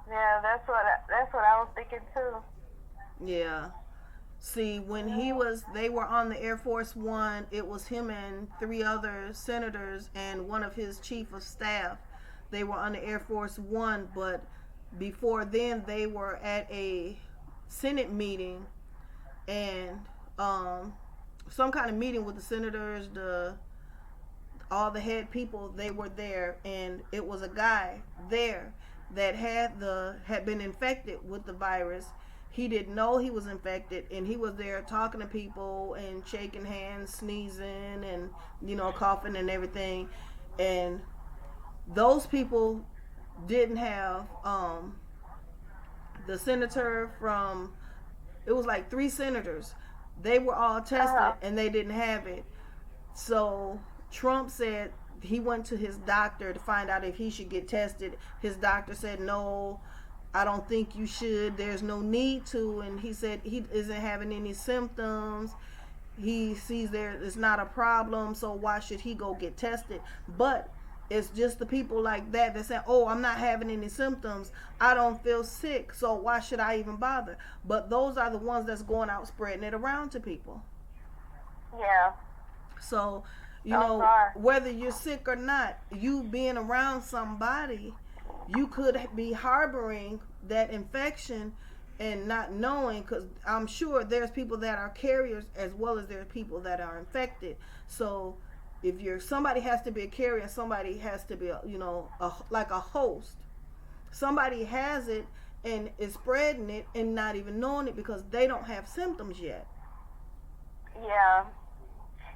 Yeah, that's what I was thinking too. Yeah. See, when Yeah. they were on the Air Force One, it was him and three other senators and one of his chief of staff. They were on the Air Force One, but before then, they were at a Senate meeting and some kind of meeting with the senators, all the head people. They were there, and it was a guy there that had been infected with the virus. He didn't know he was infected, and he was there talking to people and shaking hands, sneezing, and coughing and everything. And those people didn't have the senator from, it was like three senators. They were all tested and they didn't have it. So Trump said he went to his doctor to find out if he should get tested. His doctor said no, I don't think you should. There's no need to. And he said he isn't having any symptoms. He sees there it's not a problem, so why should he go get tested? But it's just the people like that that say, oh, I'm not having any symptoms, I don't feel sick, so why should I even bother? But those are the ones that's going out spreading it around to people. Yeah. So, Sorry. whether you're sick or not, you being around somebody, you could be harboring that infection and not knowing, because I'm sure there's people that are carriers as well as there's people that are infected. So if somebody has to be a carrier, somebody has to be like a host. Somebody has it and is spreading it and not even knowing it because they don't have symptoms yet. Yeah.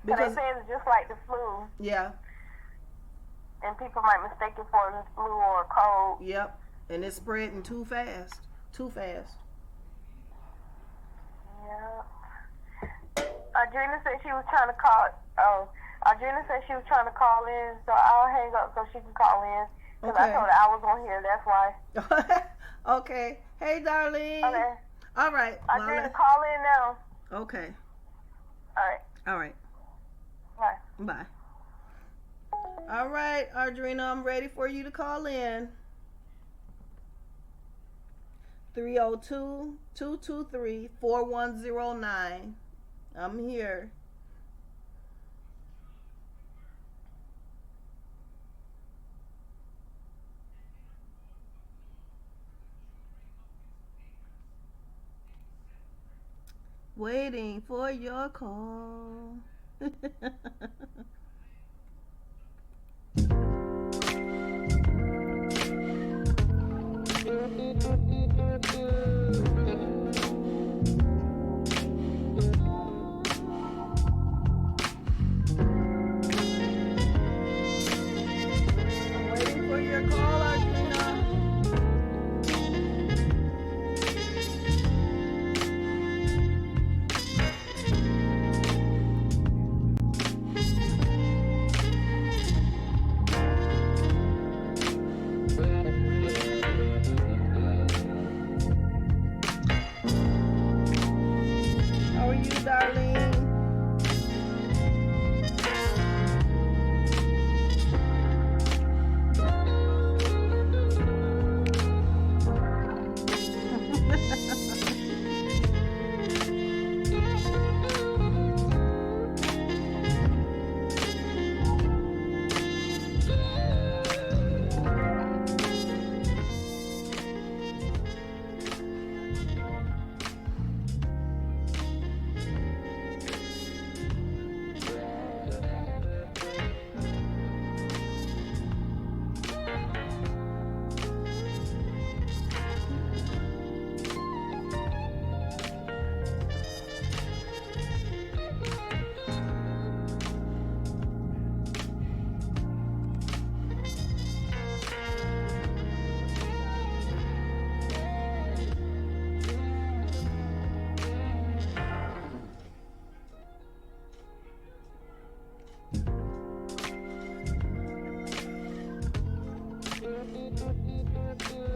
Because they say it's just like the flu. Yeah. And people might mistake it for the flu or a cold. Yep. And it's spreading too fast. Too fast. Yeah. Adrena said she was trying to call. Adrena said she was trying to call in, so I'll hang up so she can call in. Because I told her I was on here, that's why. Okay. Hey, Darlene. Okay. All right. Adrena, call in now. Okay. All right. All right. Bye. Bye. All right, Adrena, I'm ready for you to call in. 302-223-4109. I'm here. Waiting for your call.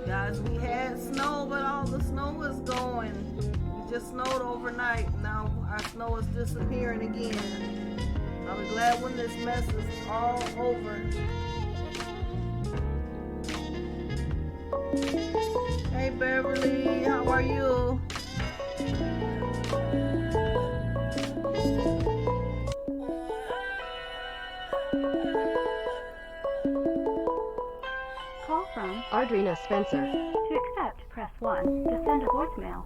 Guys, we had snow, but all the snow is going. It just snowed overnight. Now our snow is disappearing again. I'll be glad when this mess is all over. Hey Beverly, how are you? Call from Adrena Spencer. To accept, press 1. To send a voicemail.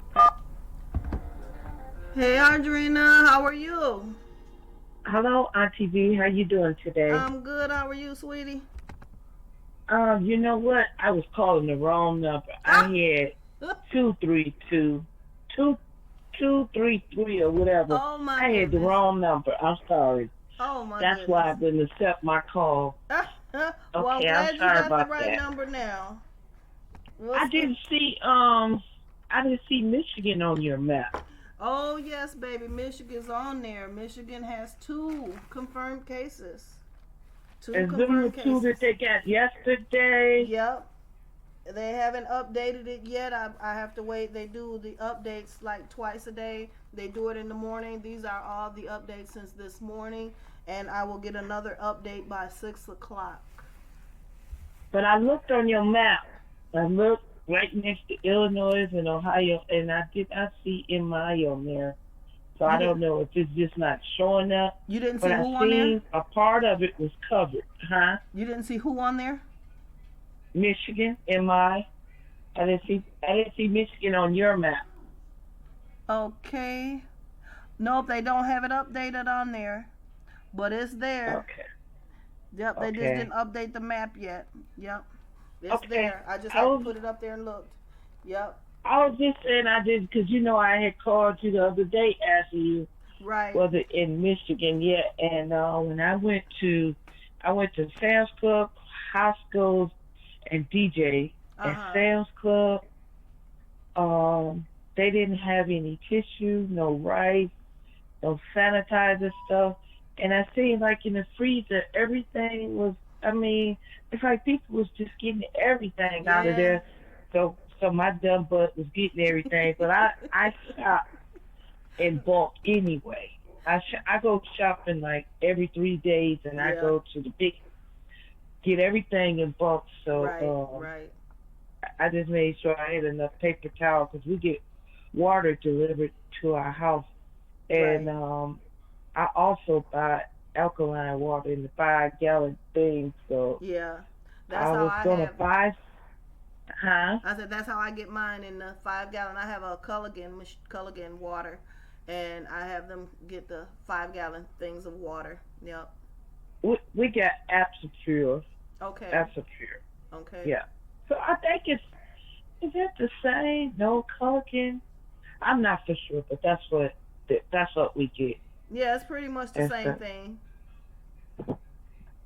Hey Adrena, how are you? Hello, Auntie V. How you doing today? I'm good. How are you, sweetie? You know what? I was calling the wrong number. I had 233 or whatever. Oh my I had the wrong number. I'm sorry. Oh my That's why I didn't accept my call. Well, Okay, I'm glad I'm you sorry got about the right that. number now. I didn't see Michigan on your map. Oh yes, baby, Michigan's on there. Michigan has 2 confirmed cases. 2 And them confirmed the 2 that they got yesterday. Yep. They haven't updated it yet. I have to wait. They do the updates like twice a day. They do it in the morning. These are all the updates since this morning, and I will get another update by 6 o'clock. But I looked on your map. I looked right next to Illinois and Ohio, and I did not see MI on there. So You I don't didn't. know if it's just not showing up. You didn't But see I who on there. seen a part of it was covered. Huh? You didn't see who on there. Michigan, MI. I didn't see Michigan on your map. Okay. Nope, they don't have it updated on there, but it's there. Okay. Yep, they just Okay. didn't update the map yet. Yep, it's Okay. there. I just I had to was put it up there and looked. Yep. I was just saying I did because I had called you the other day asking you Right. was it in Michigan yet, and when I went to Sam's Club, Costco, and DJ. Uh At huh. Sam's Club, they didn't have any tissue, no rice, no sanitizer stuff, and I seen like in the freezer everything was. I mean, it's like people was just getting everything out of Yeah. there. So my dumb butt was getting everything, but I shop in bulk anyway. I go shopping like every 3 days, and I Yeah. go to the big get everything in bulk. Right. So Right. I just made sure I had enough paper towel because we get water delivered to our house, and Right. I also buy alkaline water in the 5 gallon thing. So Yeah. That's I how was I gonna have. buy, huh? I said that's how I get mine in the 5 gallon. I have a Culligan water, and I have them get the 5 gallon things of water. Yep. We got Absapure, Okay. Absapure. Okay. Yeah. So I think is it the same? No Culligan? I'm not for sure, but that's what we get. Yeah, it's pretty much the And same so thing.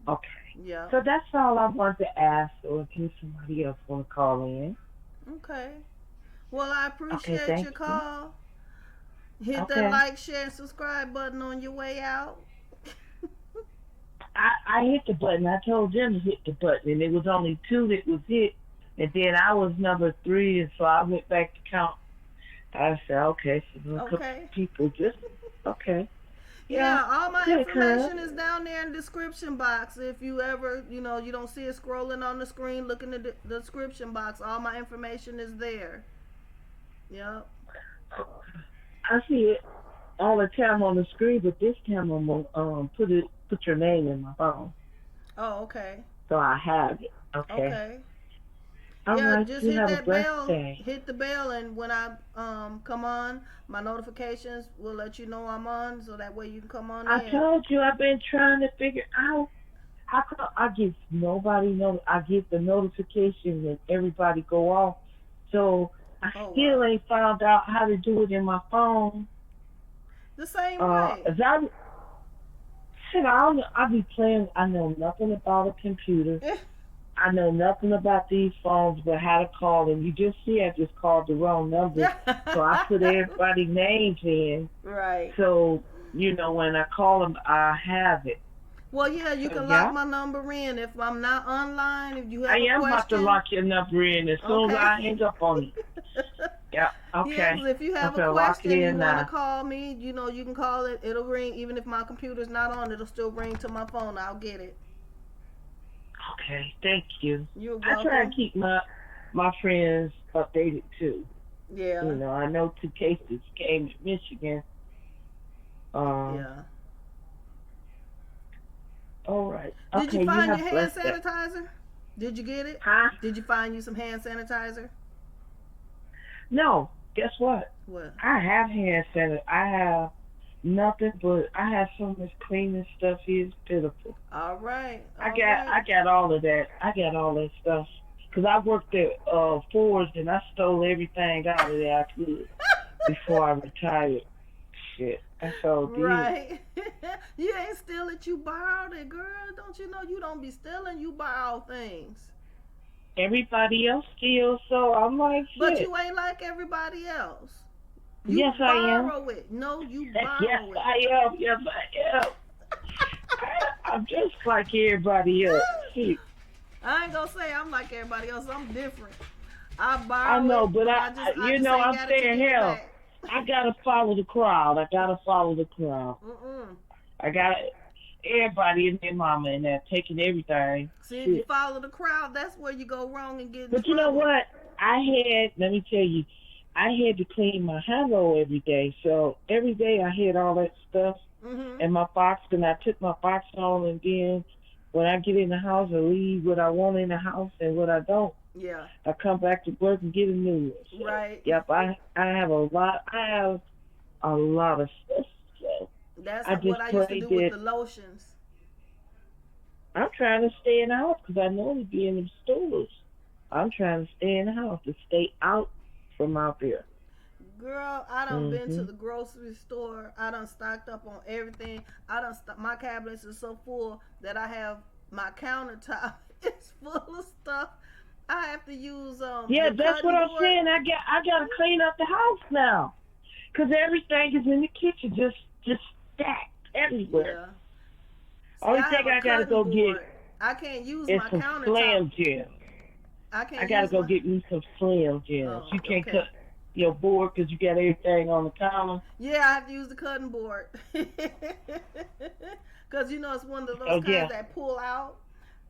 okay. Yep. So that's all I wanted to ask, or in case somebody else want to call in. Okay. Well, I Okay, appreciate thank your you. call. Hit that Okay. like, share, and subscribe button on your way out. I hit the button. I told them to hit the button, and it was only two that was hit, and then I was number three, and so I went back to count. I said, okay, so a couple Okay. people just okay. Yeah. Yeah, all my Okay, cuz. information is down there in the description box. If you ever, you don't see it scrolling on the screen, look in the description box. All my information is there. Yep. I see it all the time on the screen, but this time I'm gonna put your name in my phone, Oh, okay. so I have it. Okay. Okay. All Yeah, right. just You hit have a that blessed bell. day. Hit the bell, and when I come on, my notifications will let you know I'm on, so that way you can come on I in. told you I've been trying to figure out how come I get nobody know. I get the notification and everybody go off, so I Oh still wow. ain't found out how to do it in my phone. The same way. As I said, I be playing. I know nothing about a computer. I know nothing about these phones, but how to call them. You just see, I just called the wrong number, so I put everybody's names in. Right. So when I call them, I have it. Well, yeah, you So can lock yeah, my number in if I'm not online. If you I have a am about to question, lock your number in as soon as okay. I hang up on you. Yeah, Yeah, okay. 'cause if you I'm have a gonna lock it question, you in want to now. call me, you can call it. It'll ring. Even if my computer's not on, it'll still ring to my phone. I'll get it. Okay, thank you. You're I try to welcome. keep my friends updated too. Yeah. I know 2 cases came to Michigan. Um, Yeah. all right. Did you Okay, you find have your hand blessed day. sanitizer? Did you get it? Huh? Did you find you some hand sanitizer? No. Guess what? What? I have hand sanitizer. I have nothing but I have so much cleaning stuff here. It's pitiful. All right. I All got right. I got all of that. I got all that stuff. Cause I worked at Ford's and I stole everything out of there I could before I retired. Shit, I so did. Right. You ain't steal it, you borrowed it, girl. Don't you know you don't be stealing, you borrow things. Everybody else steals, so I'm like, But shit. you ain't like everybody else. You Yes, I am. borrow it. No, you Yes, borrow it. I am. Yes, I am. I'm just like everybody else. Shit. I ain't gonna say I'm like everybody else. I'm different. I I borrow know, it, but but I, I just you know, ain't I'm got it to saying, give it hell, back. I gotta follow the crowd. I gotta follow the crowd. Mm-mm. I got everybody and their mama in there taking everything. See, if you Shit. follow the crowd, that's where you go wrong and get in But you know trouble. what? Let me tell you, I had to clean my handle every day. So every day I had all that stuff Mhm. in my box, and I took my box on, and then when I get in the house, I leave what I want in the house and what I don't. Yeah. I come back to work and get a new one. So, Right. yep, I have a lot. I have a lot of stuff. So That's I what just I used to pray do with that the lotions. I'm trying to stay in the house because I know to be in the stores. I'm trying to stay in the house to stay out from out there. Girl, I done been to Mhm. the grocery store. I done stocked up on everything. My cabinets are so full that I have my countertop is full of stuff. I have to use Yeah, the that's what cutting I'm board. saying. I gotta clean up the house now because everything is in the kitchen, just stacked everywhere. Yeah. See, Only I have thing a I gotta cutting go get board. I can't use is my some countertop. Slam Jams. I I can't gotta use go my. get me some Slam Jams. Oh, You can't okay. cut your board because you got everything on the counter. Yeah, I have to use the cutting board. Cause it's one of those So kinds yeah, that pull out.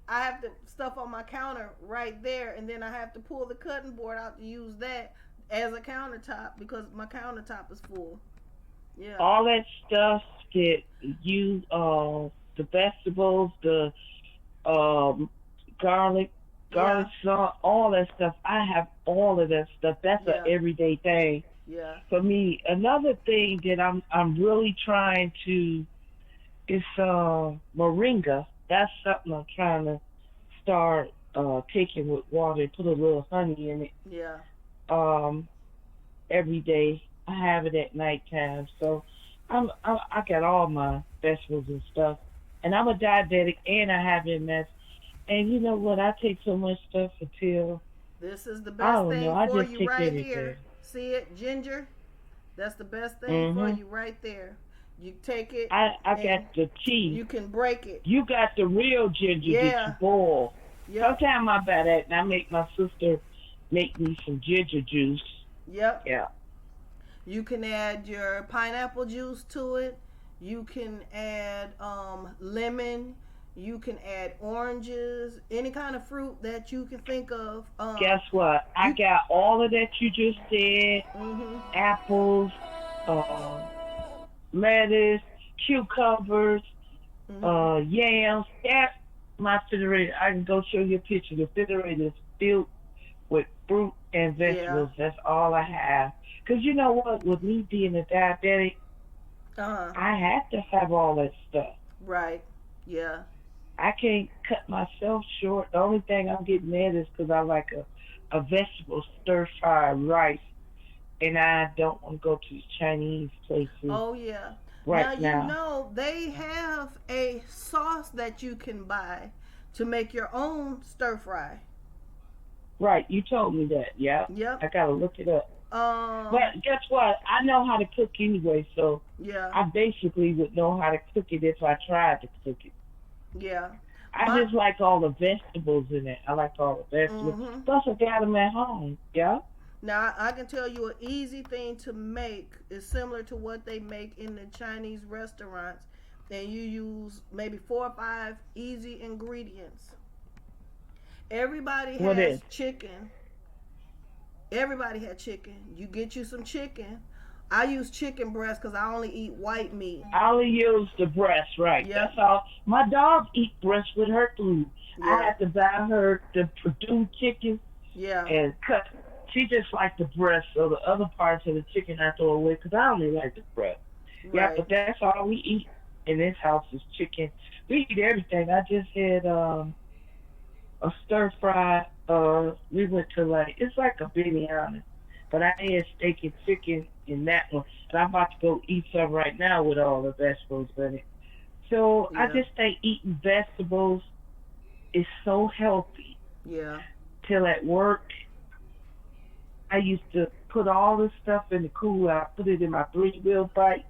I have the stuff on my counter right there, and then I have to pull the cutting board out to use that as a countertop because my countertop is full. Yeah, all that stuff that you the vegetables, the um garlic, garlic yeah, salt, all that stuff. I have all of that stuff. That's an yeah, everyday thing yeah, for me. Another thing that I'm really trying to is moringa. That's something I'm trying to start taking with water and put a little honey in it. yeah. Um every day. I have it at nighttime. So I got all my vegetables and stuff. And I'm a diabetic and I have MS. And you know what? I take so much stuff until This is the I best don't know. thing I for just you take right here. everything. See it, ginger? That's the best thing for Mhm. you right there. You take it I got and the tea. you can break it. You got the real ginger that you Yeah. boil. Yep. Sometimes I buy that and I make my sister make me some ginger juice. Yep. Yeah. You can add your pineapple juice to it. You can add lemon. You can add oranges. Any kind of fruit that you can think of. Guess what? I You. got all of that you just said. Mhm. Apples, uh, lettuce, cucumbers, Mhm. yams. That's my refrigerator. I can go show you a picture. The refrigerator is filled with fruit and Yeah. vegetables. That's all I have. Because you know what? With me being a diabetic, Uh huh. I have to have all that stuff. Right. Yeah. I can't cut myself short. The only thing I'm getting mad is because I like a vegetable stir fried rice, and I don't want to go to the Chinese places Oh yeah. Now right now. they have a sauce that you can buy to make your own stir fry. Right, you told me that. Yeah, Yep. I gotta look it up. Um. But guess what? I know how to cook anyway, so Yeah. I basically would know how to cook it if I tried to cook it. Yeah. I My. just like all the vegetables in it. I like all the vegetables. Mhm. Plus, I got them at home. Yeah. Now I can tell you an easy thing to make is similar to what they make in the Chinese restaurants, and you use maybe 4 or 5 easy ingredients. Everybody What is? has chicken. Everybody had chicken. You get you some chicken. I use chicken breast because I only eat white meat. I only use the breast, right? Yep. That's all. My dog eats breast with her food. I Yeah. have to buy her the Purdue chicken Yeah. and cut. She just likes the breast, so the other parts of the chicken I throw away because I only like the breast. Yeah, Right. but that's all we eat in this house is chicken. We eat everything. I just had a stir fry. We went to it's like a biryani, but I had steak and chicken in that one. And I'm about to go eat some right now with all the vegetables in it. So I Yeah. just think eating vegetables is so healthy. Yeah. Till at work, I used to put all this stuff in the cooler. I put it in my 3-wheel bike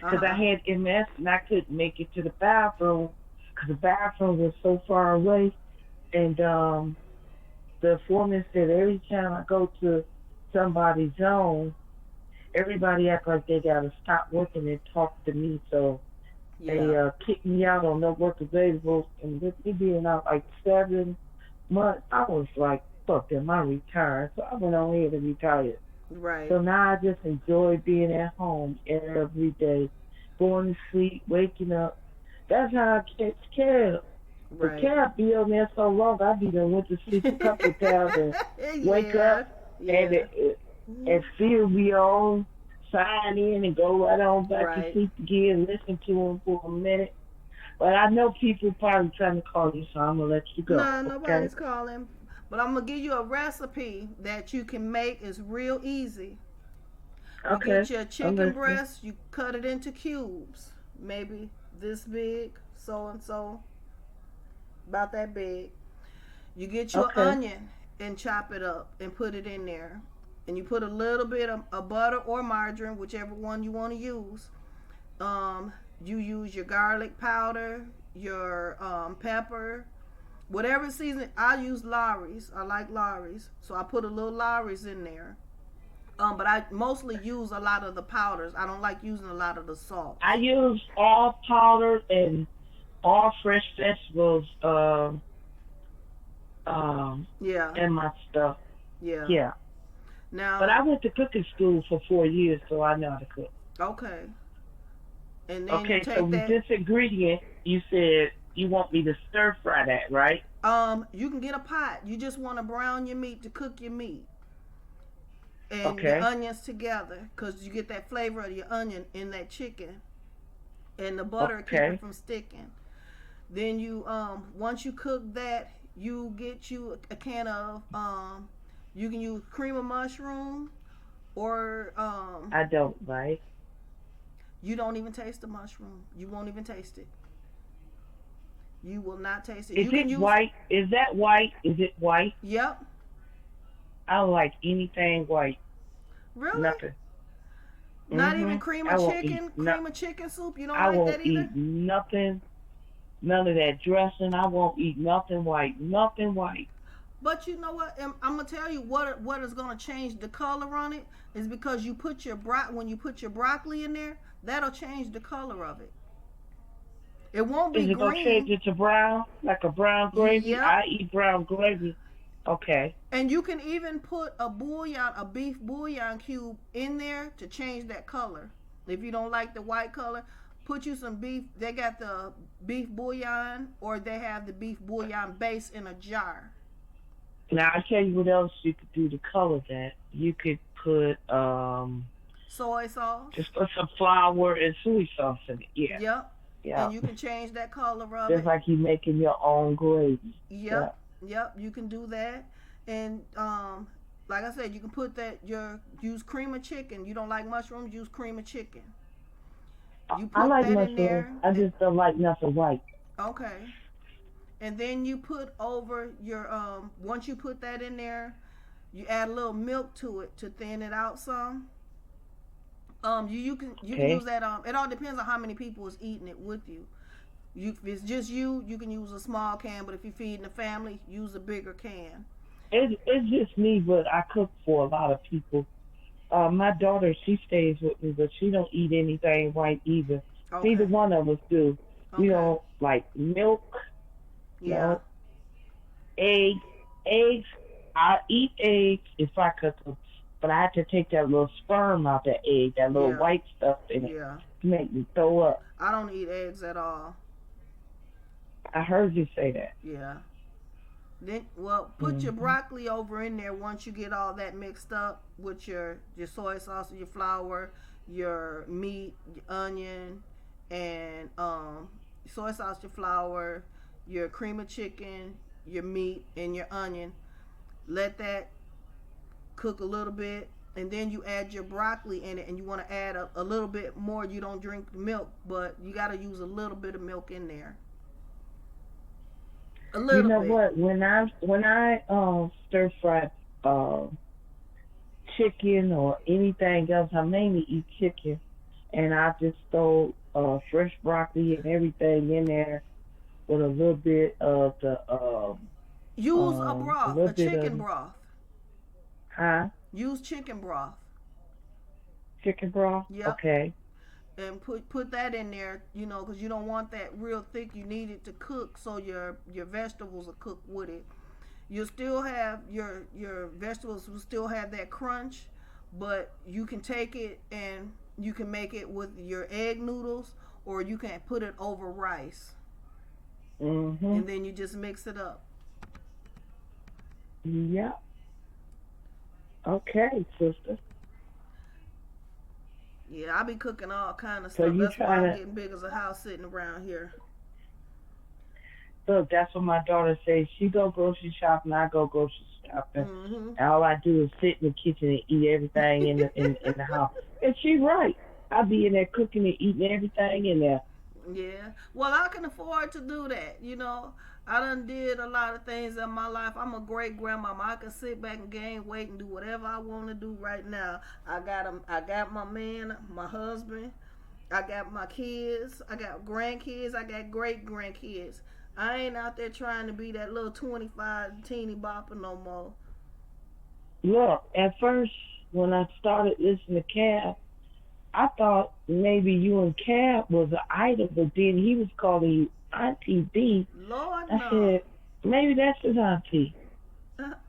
Uh because I huh. had MS and I couldn't make it to the bathroom because the bathroom was so far away. And the foreman said every time I go to somebody's home, everybody act like they gotta stop working and talk to me. So Yeah. they kicked me out on no work available, and with me being out like 7 months, I was like, fuck them, I'm retired. So I went on ahead and retired. Right. So now I just enjoy being at home every day, going to sleep, waking up. That's how I catch care. But Right. care be on there so long, I be done went to sleep a couple of times and wake Yeah. up and Yeah. and still be on, sign in and go right on back to Right. sleep again, listen to them for a minute. But I know people probably trying to call you, so I'm gonna let you go. No, Okay? nobody's calling. But I'm gonna give you a recipe that you can make. It's real easy. You get Okay. your I'm chicken listening. breast, you cut it into cubes, maybe this big, so and so, about that big. You get your Okay. onion and chop it up and put it in there. And you put a little bit of butter or margarine, whichever one you want to use. Um, you use your garlic powder, your pepper, whatever season. I use Lawry's. I like Lawry's, so I put a little Lawry's in there. But I mostly use a lot of the powders. I don't like using a lot of the I salts. use all powder and all fresh vegetables um Yeah, in my stuff. yeah. Yeah. But I Now, went to cooking school for 4 years, so I know how to cook. okay, and then you Okay, so take with that. this ingredient, you said you want me to stir fry that, right? You can get a pot. You just want to brown your meat to cook your meat and your Okay. onions together, cause you get that flavor of your onion in that chicken, and the butter keep it Okay. from sticking. Then you once you cook that, you get you a can of you can use cream of mushroom or I don't like. you don't even taste the mushroom. You won't even taste it. You will not taste it. Is You can it use white? Is that white? Is it white? yep. I don't like anything white. Really? Nothing. Not even I won't eat no. cream of chicken soup. You don't I like won't that either. eat nothing. None of that dressing. I won't eat nothing white. Nothing white. But you know what? I'm gonna tell you what is gonna change the color on it is because you put your when you put your broccoli in there, that'll change the color of it. It won't be Is it gonna change green. it to brown, like a brown gravy? Yep. I eat brown gravy. Okay. And you can even put a beef bouillon cube in there to change that color. If you don't like the white color, put you some beef. They got the beef bouillon, or they have the beef bouillon base in a jar. Now I tell you what else you could do to color that. You could put Soy sauce. just put some flour and soy sauce in it. Yeah. Yep. Yeah. And you can change that color of Just it. like you making your own gravy. Yeah. Yep. Yep. You can do that. And like I said, you can put that use cream of chicken. You don't like mushrooms, use cream of chicken. You I put like that in mushrooms. there. I just don't like nothing white. Okay. And then you put over your once you put that in there, you add a little milk to it to thin it out some. You can use Okay. that it all depends on how many people is eating it with you. If it's just you can use a small can, but if you're feeding a family, use a bigger can. It's just me, but I cook for a lot of people. My daughter, she stays with me, but she don't eat anything white either. Neither Okay. one of us do. We Okay. don't like milk, Yeah. no eggs. Eggs, I eat eggs if I cook them, but I have to take that little sperm out the egg, that little Yeah. white stuff in it, Yeah. to make me throw up. I don't eat eggs at all. I heard you say that. Yeah. Then, well, put your Hmm. broccoli over in there once you get all that mixed up with your soy sauce, your flour, your meat, your onion, and soy sauce, your flour, your cream of chicken, your meat, and your onion. Let that cook a little bit, and then you add your broccoli in it, and you want to add a little bit more. You don't drink milk, but you got to use a little bit of milk in there. A You little know bit. what? When I stir fry uh, chicken or anything else, I mainly eat chicken, and I just throw fresh broccoli and everything in there with a little bit of the Use a a broth, little a bit chicken of broth. huh? Use chicken broth. Chicken broth. Yep. Okay. And put that in there, because you don't want that real thick. You need it to cook, so your vegetables will cook with it. You'll still have your vegetables will still have that crunch, but you can take it and you can make it with your egg noodles, or you can put it over rice, Mhm. and then you just mix it up. Yeah. Okay, sister. Yeah, I be cooking all kind of So stuff. you That's why trying I'm to getting big as a house sitting around here. look? That's what my daughter says. She go grocery shopping, I go grocery shopping, Mhm. and all I do is sit in the kitchen and eat everything in the house. And she's right. I be in there cooking and eating everything in there. Yeah. Well, I can afford to do that. I done did a lot of things in my life. I'm a great grandmama. I can sit back and gain weight and do whatever I want to do right now. I got my man, my husband. I got my kids. I got grandkids. I got great grandkids. I ain't out there trying to be that little 25 teeny bopper no more. Look, at first when I started listening to Cab, I thought maybe you and Cab was an item, but then he was calling you Auntie B. Lord, I no. said maybe that's his auntie.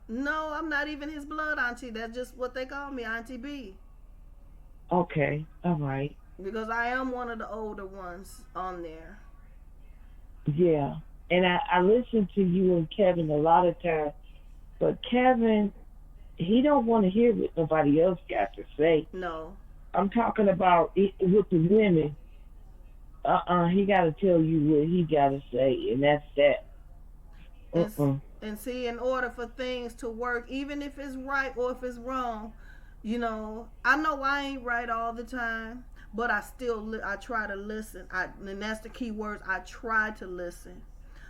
No, I'm not even his blood auntie. That's just what they call me, Auntie B. Okay, all right. Because I am one of the older ones on there. Yeah. And I listen to you and Kevin a lot of times, but Kevin, he don't want to hear what nobody else got to say. No. I'm talking about it, with the women. He got to tell you what he got to say, and that's that. And, Uh-uh. and see, in order for things to work, even if it's right or if it's wrong, I know I ain't right all the time, but I try to listen. And that's the key words. I try to listen.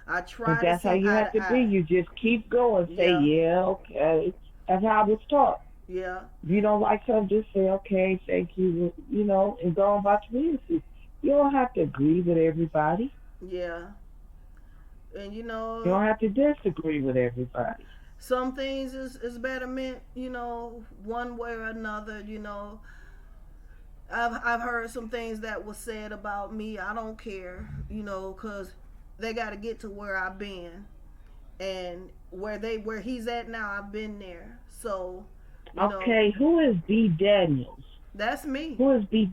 I And try to that's how see you eye have to to be. eye. You just keep going. Say, Yeah, yeah, okay. That's how I was taught. yeah, If you don't like something, just say, okay, thank you, and go on about your business. You don't have to agree with everybody. yeah. And You don't have to disagree with everybody. some things is betterment, one way or another. I've heard some things that was said about me. I don't care, cause they got to get to where I've been, and where he's at now. I've been there, so you know Okay, who is B. Daniels? that's me. Who is B?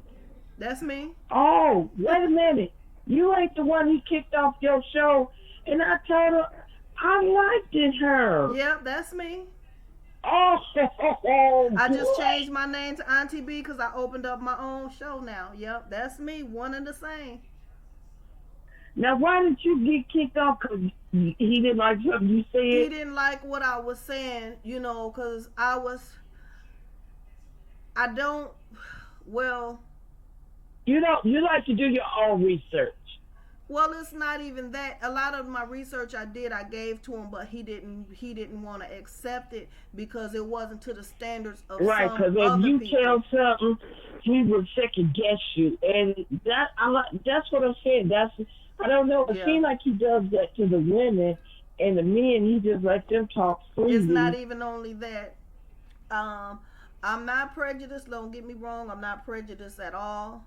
That's me. Oh, wait a minute. You ain't the one he kicked off your show, and I told her I liked it, her. Yep, that's me. Oh, I just boy. changed my name to Auntie B because I opened up my own show now. Yep, that's me. One and the same. Now, why did you get kicked off? Because he didn't like something you He said? didn't like what I was saying, because I don't, well, You like to do your own research. well, it's not even that. A lot of my research I gave to him, but he didn't want to accept it because it wasn't to the standards of Right, some because if other you people. tell something, he would second guess you, and that's what I'm saying. I don't know. It Yeah. seems like he does that to the women, and the men he just let them talk It's not freely. even only that. Um, I'm not prejudiced. Don't get me wrong. I'm not prejudiced at all.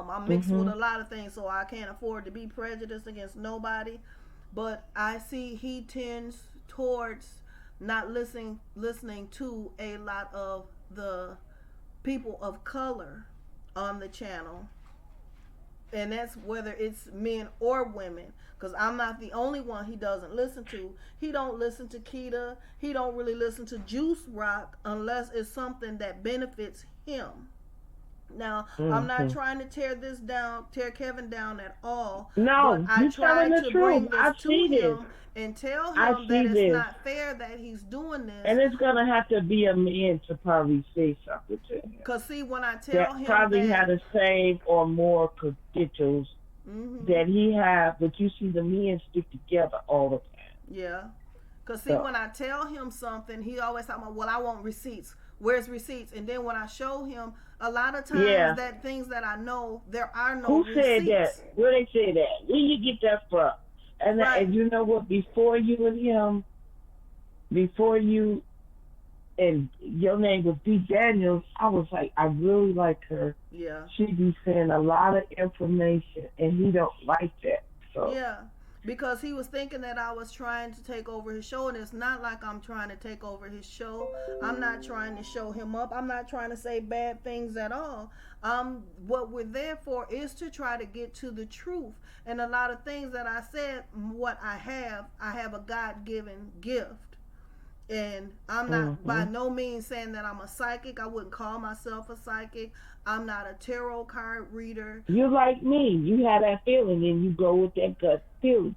I'm mixed with Mhm. a lot of things, so I can't afford to be prejudiced against nobody. But I see he tends towards not listening to a lot of the people of color on the channel, and that's whether it's men or women. Because I'm not the only one he doesn't listen to. He don't listen to Keita. He don't really listen to Juice Rock unless it's something that benefits him. Now, I'm not Mhm. trying to tear Kevin down at all, but No, I you try telling the to truth. bring this I to see this. him and tell I him that see it's this, not fair that he's doing this. and it's gonna have to be a man to probably say something to him. Because, see, when I tell That him probably that, had the same or more credentials mm-hmm, that he have, but you see the men stick together all the time. yeah. Because, see, So when I tell him something, he always talking about, well, I want receipts. Where's receipts? And then when I show him, a lot of times yeah, things that I know, there are no who said that? receipts. Where they say that? Where you get that from? Right. and you know what? Before you and your name was D Daniels, I was like, I really like her. Yeah. She be saying a lot of information, and he don't like that. So. Yeah, because he was thinking that I was trying to take over his show, and it's not like I'm trying to take over his show. I'm not trying to show him up. I'm not trying to say bad things at all. What we're there for is to try to get to the truth. And a lot of things that I said, what I have a God given gift. And I'm not by Mhm. no means saying that I'm a psychic. I wouldn't call myself a psychic. I'm not a tarot card reader. You like me. You have that feeling, and you go with that gut feeling.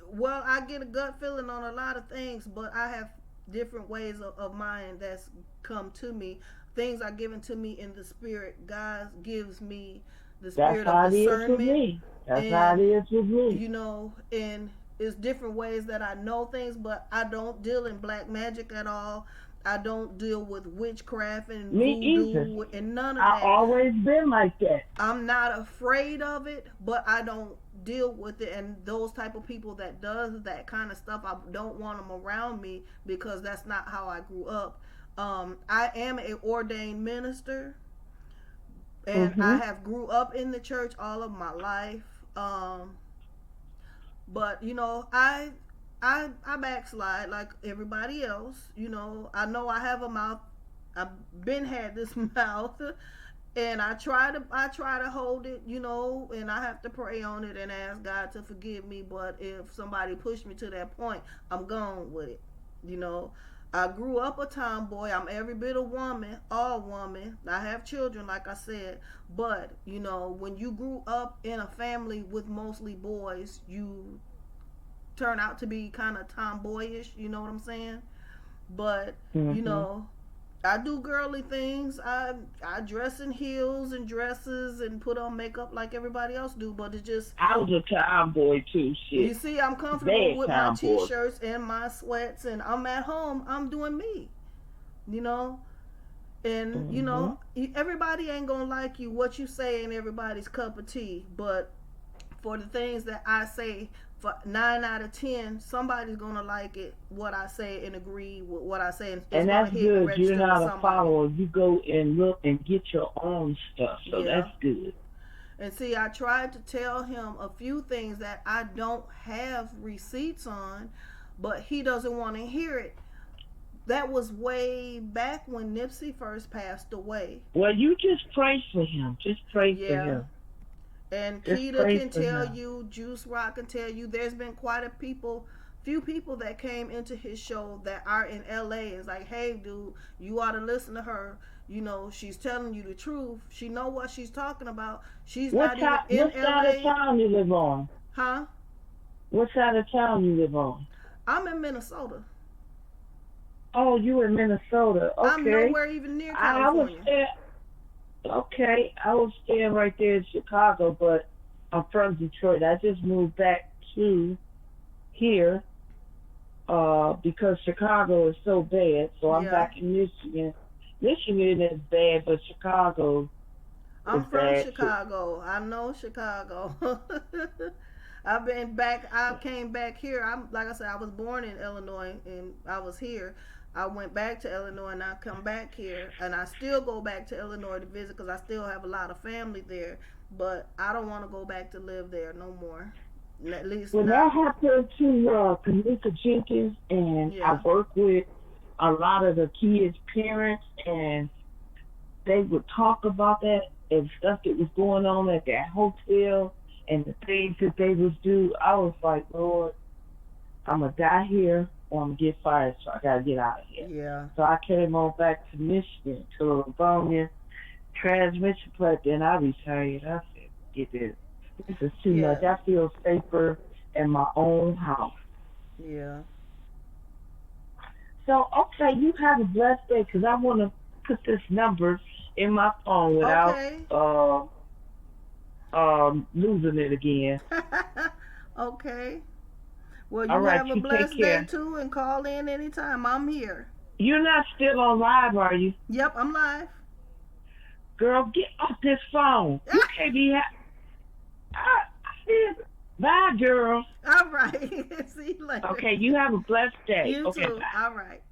Well, I get a gut feeling on a lot of things, but I have different ways of mine that's come to me. Things are given to me in the spirit. God gives me the That's spirit of how it is with discernment, me. That's how it and is with me. and it's different ways that I know things, but I don't deal in black magic at all. I don't deal with witchcraft and Me either. voodoo and none of I that. always been like that. I'm not afraid of it, but I don't deal with it. And those type of people that does that kind of stuff, I don't want them around me because that's not how I grew up. I am a ordained minister, and I Mhm. have grew up in the church all of my life. But I backslide like everybody else. I know I have a mouth. I've been had this mouth, and I try to hold it, and I have to pray on it and ask God to forgive me. But if somebody pushed me to that point, I'm gone with it. You know, I grew up a tomboy. I'm every bit a woman, all woman. I have children, like I said. But when you grew up in a family with mostly boys, you turn out to be kind of tomboyish. You know what I'm saying? But you Mhm. know, I do girly things. I dress in heels and dresses and put on makeup like everybody else do. But it's just, I was a tomboy too. you Shit, see, I'm comfortable bad with my tomboy. t-shirts and my sweats, and I'm at home. I'm doing me. You know, and Mhm. everybody ain't gonna like you. What you say ain't everybody's cup of tea. But for the things that I say, for 9 out of 10, somebody's gonna like it, what I say, and agree with what I say, and it's And gonna that's hit and good. You're register with not a somebody. follower. You go and look and get your own stuff. So that's Yeah. good. And see, I tried to tell him a few things that I don't have receipts on, but he doesn't want to hear it. That was way back when Nipsey first passed away. Well, you just pray for him. Just pray for Yeah. him. And Just Keita pray can for tell him. you, Juice Rock can tell you, there's been quite a few people that came into his show that are in LA. It's like, hey, dude, you ought to listen to her. She's telling you the truth. She know what she's talking about. She's not even in What side of LA, town you live on? huh? What side of town you live on? I'm in Minnesota. Oh, you in Minnesota. I'm Okay. nowhere even near I was California. there. Okay. I was staying right there in Chicago, but I'm from Detroit. I just moved back to here because Chicago is so bad. So I'm Yeah. back in Michigan. Michigan is bad, but Chicago is I'm from bad too. Chicago. I know Chicago. I've been back. I came back here. I'm like I said. I was born in Illinois, and I was here. I went back to Illinois, and I come back here, and I still go back to Illinois to visit because I still have a lot of family there. But I don't want to go back to live there no more. At least When not. that happened to Kanika Jenkins, and I Yeah. work with a lot of the kids' parents, and they would talk about that and stuff that was going on at that hotel and the things that they would do. I was like, Lord, I'm gonna die here or I'm gonna get fired, so I gotta get out of here. Yeah. So I came on back to Michigan to a Livonia transmission plant, then I retired. I said, get this. This is too much. Yeah. I feel safer in my own house. Yeah. So, okay, you have a blessed day because I want to put this number in my phone without Okay. losing it again. Okay. Well, All you right, have a you take blessed day care. too, and call in anytime. I'm here. You're not still on live, are you? Yep, I'm live. Girl, get off this phone. You can't be. I did. Bye, girl. All right. See you later. Okay, you have a blessed day. You Okay, too. bye. All right.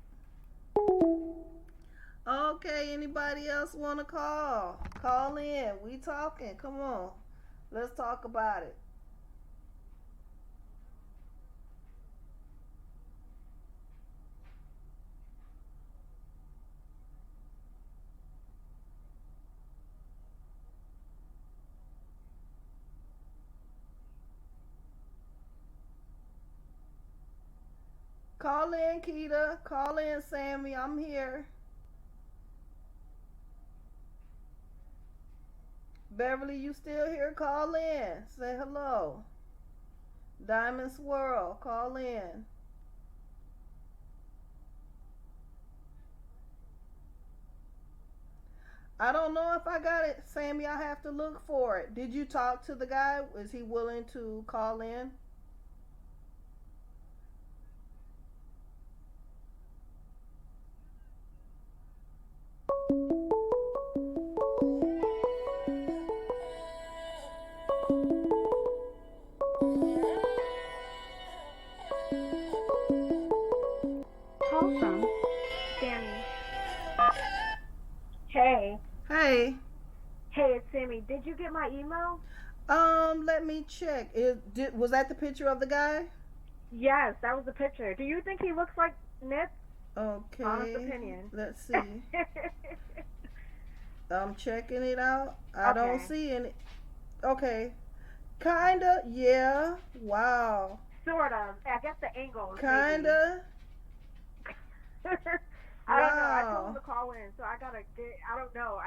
Okay, anybody else want to call? Call in. We talking. Come on. Let's talk about it. Call in, Keita. Call in, Sammy. I'm here. Beverly, you still here? Call in. Say hello. Diamond Swirl, call in. I don't know if I got it, Sammy. I have to look for it. Did you talk to the guy? Is he willing to call in? Call from Sammy. Hey. Hey. Hey, it's Sammy. Did you get my email? Let me check. Was that the picture of the guy? Yes, that was the picture. Do you think he looks like Nip? Okay. Honest opinion. Let's see. I'm checking it out. I don't see any. Okay. Kinda. Yeah. Wow. Sort of. I guess the angle. Kinda. I don't know. I told him to call in, so I gotta get. I don't know.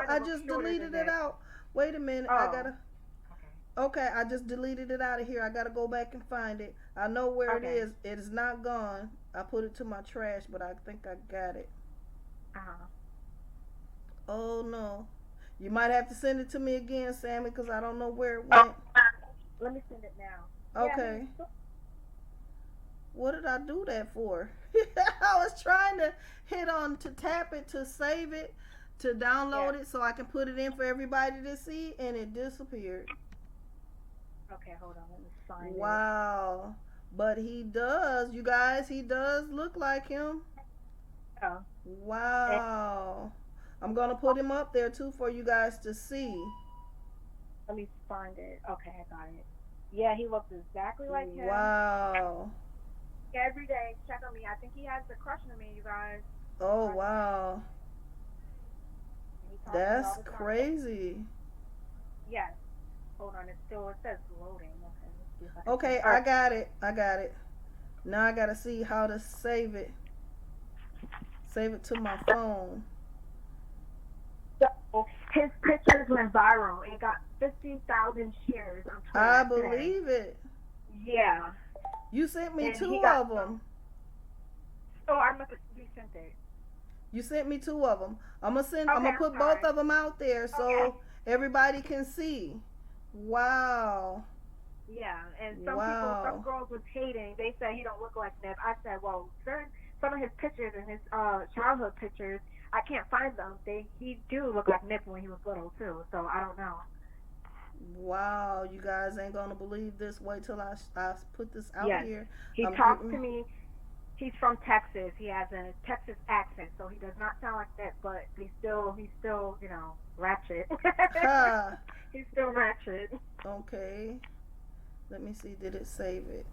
I just deleted it out. Wait a minute. Oh. I gotta. Okay, I just deleted it out of here. I gotta go back and find it. I know where it is. It is not gone. I put it to my trash, but I think I got it. Oh no. You might have to send it to me again, Sammy, because I don't know where it went. Let me send it now. Okay. Yeah, what did I do that for? I was trying to hit on to tap it to save it, to download it so I can put it in for everybody to see, and it disappeared. Okay, hold on. Let me find it. Wow. But he does, you guys, he does look like him. Oh. Wow. I'm going to put him up there too for you guys to see. Let me find it. Okay, I got it. Yeah, he looks exactly like him. Wow. Every day, check on me. I think he has a crush on me, you guys. Oh, wow. That's crazy. Yes. Hold on, it says loading. Okay, I got it. Now I gotta see how to save it. Save it to my phone. So his pictures went viral. It got 50,000 shares on Twitter. I believe it. Yeah. You sent me two of them. Oh, I must have resent it. You sent me two of them. I'm gonna put both of them out there so everybody can see. Wow. Yeah, and some girls was hating. They said he don't look like Nip. I said, well, some of his pictures and his childhood pictures, I can't find them. He do look like Nip when he was little too. So I don't know. Wow, you guys ain't gonna believe this. Wait till I put this out here. He talks to me. He's from Texas. He has a Texas accent, so he does not sound like Nip, but he's still ratchet. He's still ratchet. Okay. Let me see. Did it save it?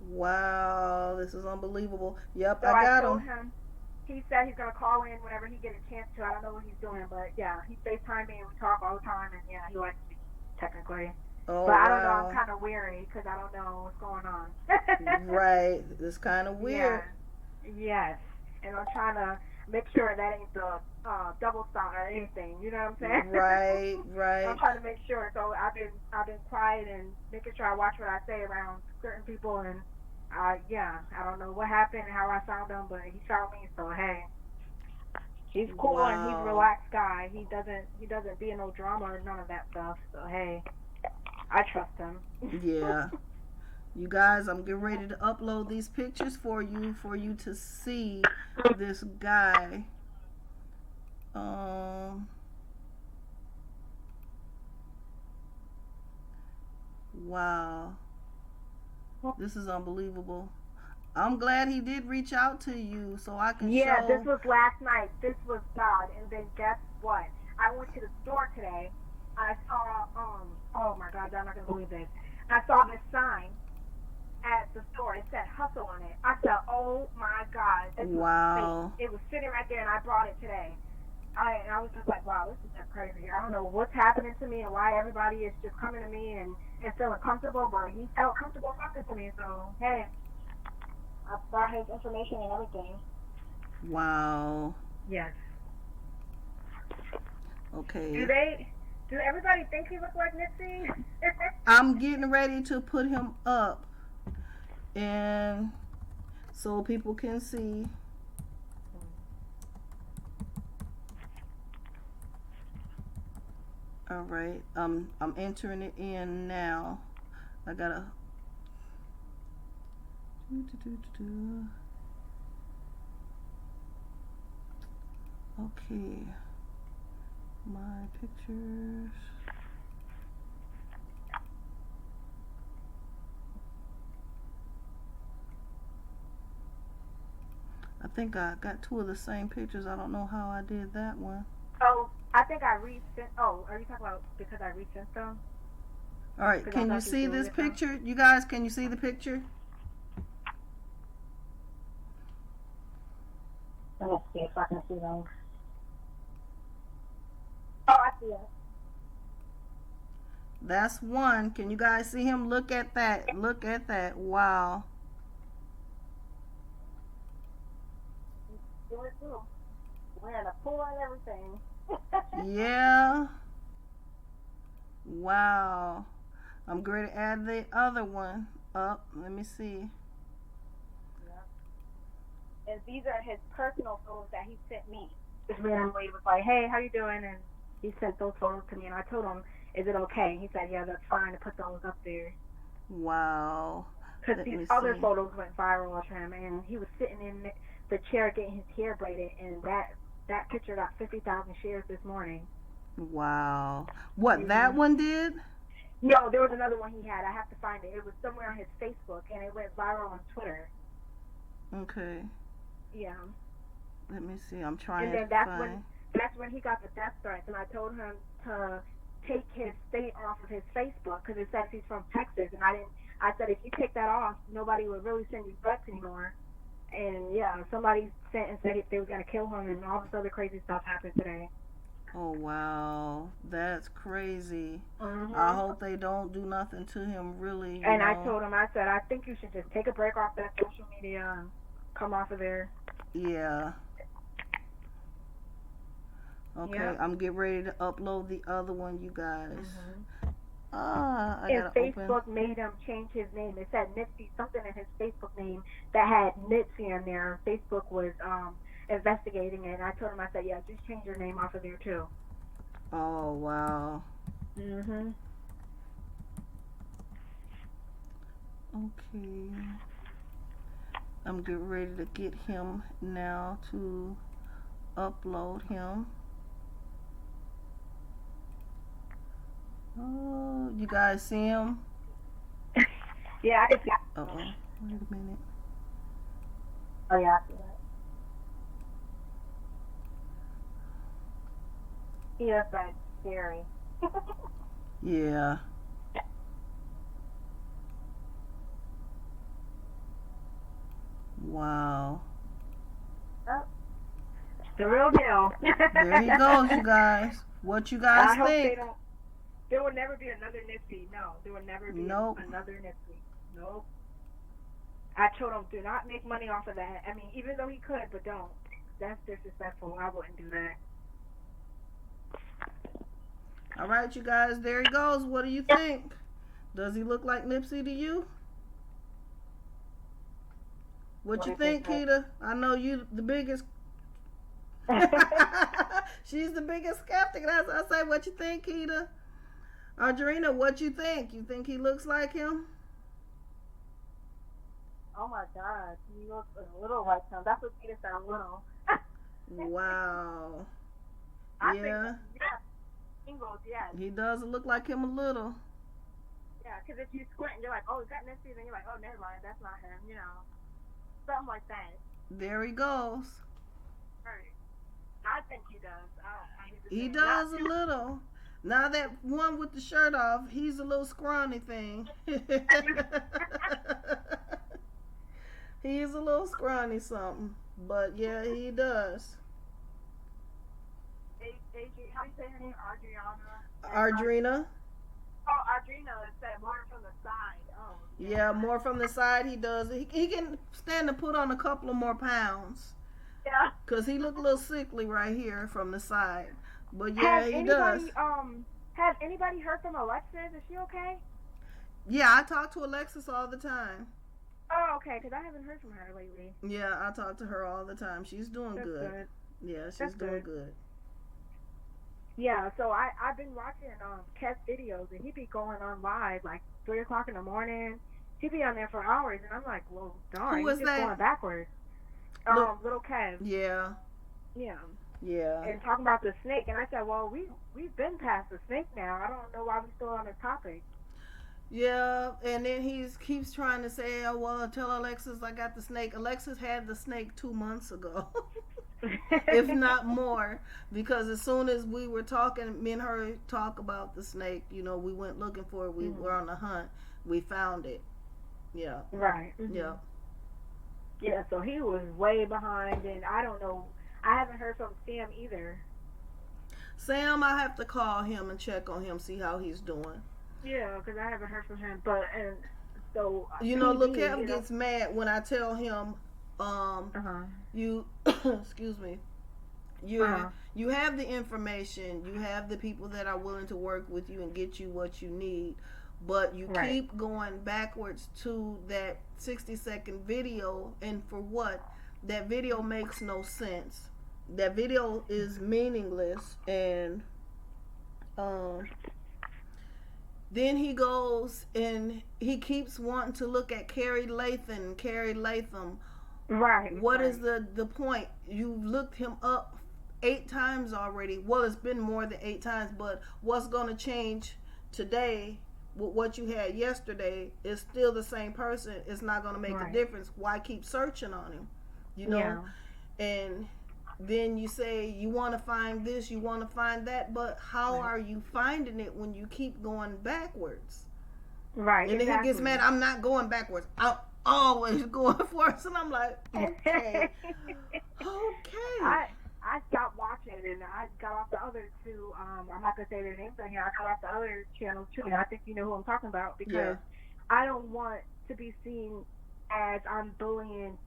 Wow, this is unbelievable. Yep, so I got told him. He said he's gonna call in whenever he gets a chance to. I don't know what he's doing, but yeah, he FaceTime me and we talk all the time, and yeah, he likes me technically. Oh, but I don't know. I'm kind of weary because I don't know what's going on. Right, it's kind of weird. Yeah. Yes, and I'm trying to make sure that ain't the double sign or anything. You know what I'm saying? Right. I'm trying to make sure. So I've been quiet and making sure I watch what I say around certain people, and I don't know what happened and how I found him, but he found me. So hey, he's cool and he's a relaxed guy. He doesn't be in no drama or none of that stuff. So hey, I trust him. Yeah. You guys, I'm getting ready to upload these pictures for you to see this guy. Wow. This is unbelievable. I'm glad he did reach out to you so I can Yeah, this show. was last night. This was God. And then guess what? I went to the store today. I saw oh my God, I'm not gonna believe this. I saw this sign at the store. It said hustle on it. I said, oh my God, this was fake. Wow. It was sitting right there and I brought it today. I was just like, wow, this is just crazy. I don't know what's happening to me and why everybody is just coming to me and feeling comfortable, but he felt comfortable talking to me. So hey, I brought his information and everything. Wow. Yes. Okay. Do everybody think he looks like Nipsey? I'm getting ready to put him up and so people can see. All right. I'm entering it in now. I gotta. Okay. My pictures. I think I got two of the same pictures. I don't know how I did that one. Oh, I think I resent. Oh, are you talking about because I resent them? All right, can you see this picture? You guys, can you see the picture? Let's see if I can see them. Oh, I see it. That's one. Can you guys see him? Look at that. Look at that. Wow. Do it too. Wearing a pool and everything. Yeah. Wow. I'm going to add the other one up. Let me see. Yeah. And these are his personal photos that he sent me. Just randomly was like, hey, how you doing? And he sent those photos to me, and I told him, is it okay? He said, yeah, that's fine to put those up there. Wow. Because these other photos went viral of him, and he was sitting in the chair getting his hair braided, and that picture got 50,000 shares this morning. Wow. What, that one did? No, there was another one he had. I have to find it. It was somewhere on his Facebook, and it went viral on Twitter. Okay. Yeah. Let me see. I'm trying and then to find. That's when he got the death threats, and I told him to take his state off of his Facebook because it says he's from Texas, and I said if you take that off, nobody would really send you threats anymore. And yeah, somebody sent and said if they were gonna kill him, and all this other crazy stuff happened today. Oh wow, that's crazy. Mm-hmm. I hope they don't do nothing to him, really. You and know? I told him, I said, I think you should just take a break off that social media and come off of there. Yeah. Okay, yep. I'm getting ready to upload the other one, you guys. Mm-hmm. I and gotta Facebook made him change his name. It said Nipsey, something in his Facebook name that had Nipsey in there. Facebook was investigating it. And I told him, I said, yeah, just change your name off of there too. Oh wow. Mhm. Okay. I'm getting ready to get him now to upload him. Oh, you guys see him? Yeah, I see. Uh oh. Wait a minute. Oh yeah, I see that. He is that scary. Yeah. Wow. Oh, the real deal. There he goes, you guys. What you guys I think? Hope there will never be another Nipsey. No, there will never be another Nipsey. Nope. I told him, do not make money off of that. I mean, even though he could, but don't. That's disrespectful. I wouldn't do that. All right, you guys. There he goes. What do you think? Does he look like Nipsey to you? What you think, Keita? I know you the biggest. She's the biggest skeptic. That's I say. What you think, Keita? Audrina, what you think? You think he looks like him? Oh my God, he looks a little like him. That's what Keita said, a little. Wow. I think, yeah. Singles, yes. He does look like him a little. Yeah, because if you squint and you're like, oh, is that Nipsey? Then you're like, oh, never mind, that's not him. Something like that. There he goes. Right. I think he does. I hate to say He it. Not does a little. Now that one with the shirt off, he's a little scrawny thing. He's a little scrawny something. But yeah, he does. How do you say her name? Adriana. Ardrina. Oh, Adrina is that more from the side. Oh. Yeah, more from the side he does. He can stand to put on a couple of more pounds. Yeah. Because he look a little sickly right here from the side. But yeah, Has he anybody, does. has anybody heard from Alexis? Is she okay? Yeah, I talk to Alexis all the time. Oh, okay, because I haven't heard from her lately. Yeah, I talk to her all the time. She's doing That's good. Yeah, she's That's doing good. good. Yeah, so I've been watching Kev videos, and he be going on live like 3 o'clock in the morning. He be on there for hours, and I'm like, well, darn, Who he's is just that? going backwards. Little Kev. Yeah. Yeah. Yeah. And talking about the snake, and I said, well, we've been past the snake now. I don't know why we're still on the topic. Yeah, and then he keeps trying to say, oh, well, tell Alexis I got the snake. Alexis had the snake 2 months ago, if not more, because as soon as we were talking, me and her talk about the snake, we went looking for it. We were on the hunt. We found it. Yeah. Right. Mm-hmm. Yeah. Yeah, so he was way behind, and I don't know. I haven't heard from Sam either. Sam, I have to call him and check on him, see how he's doing. Yeah, because I haven't heard from him. But, and so. Look, Kev gets mad when I tell him, you, excuse me, you have the information, you have the people that are willing to work with you and get you what you need, but you keep going backwards to that 60-second video, and for what? That video makes no sense. That video is meaningless, and then he goes and he keeps wanting to look at Carrie Latham. Right. What is the point? You've looked him up 8 times already. Well, it's been more than 8 times, but what's going to change today with what you had yesterday is still the same person. It's not going to make a difference. Why keep searching on him? Yeah. And then you say you want to find this, you want to find that, but how are you finding it when you keep going backwards? Right. And then he gets mad. I'm not going backwards. I'm always going forwards. And I'm like, okay. Okay. I stopped watching, and I got off the other 2. I'm not going to say their names on here. I got off the other channels too, and I think you know who I'm talking about, because I don't want to be seen as I'm bullying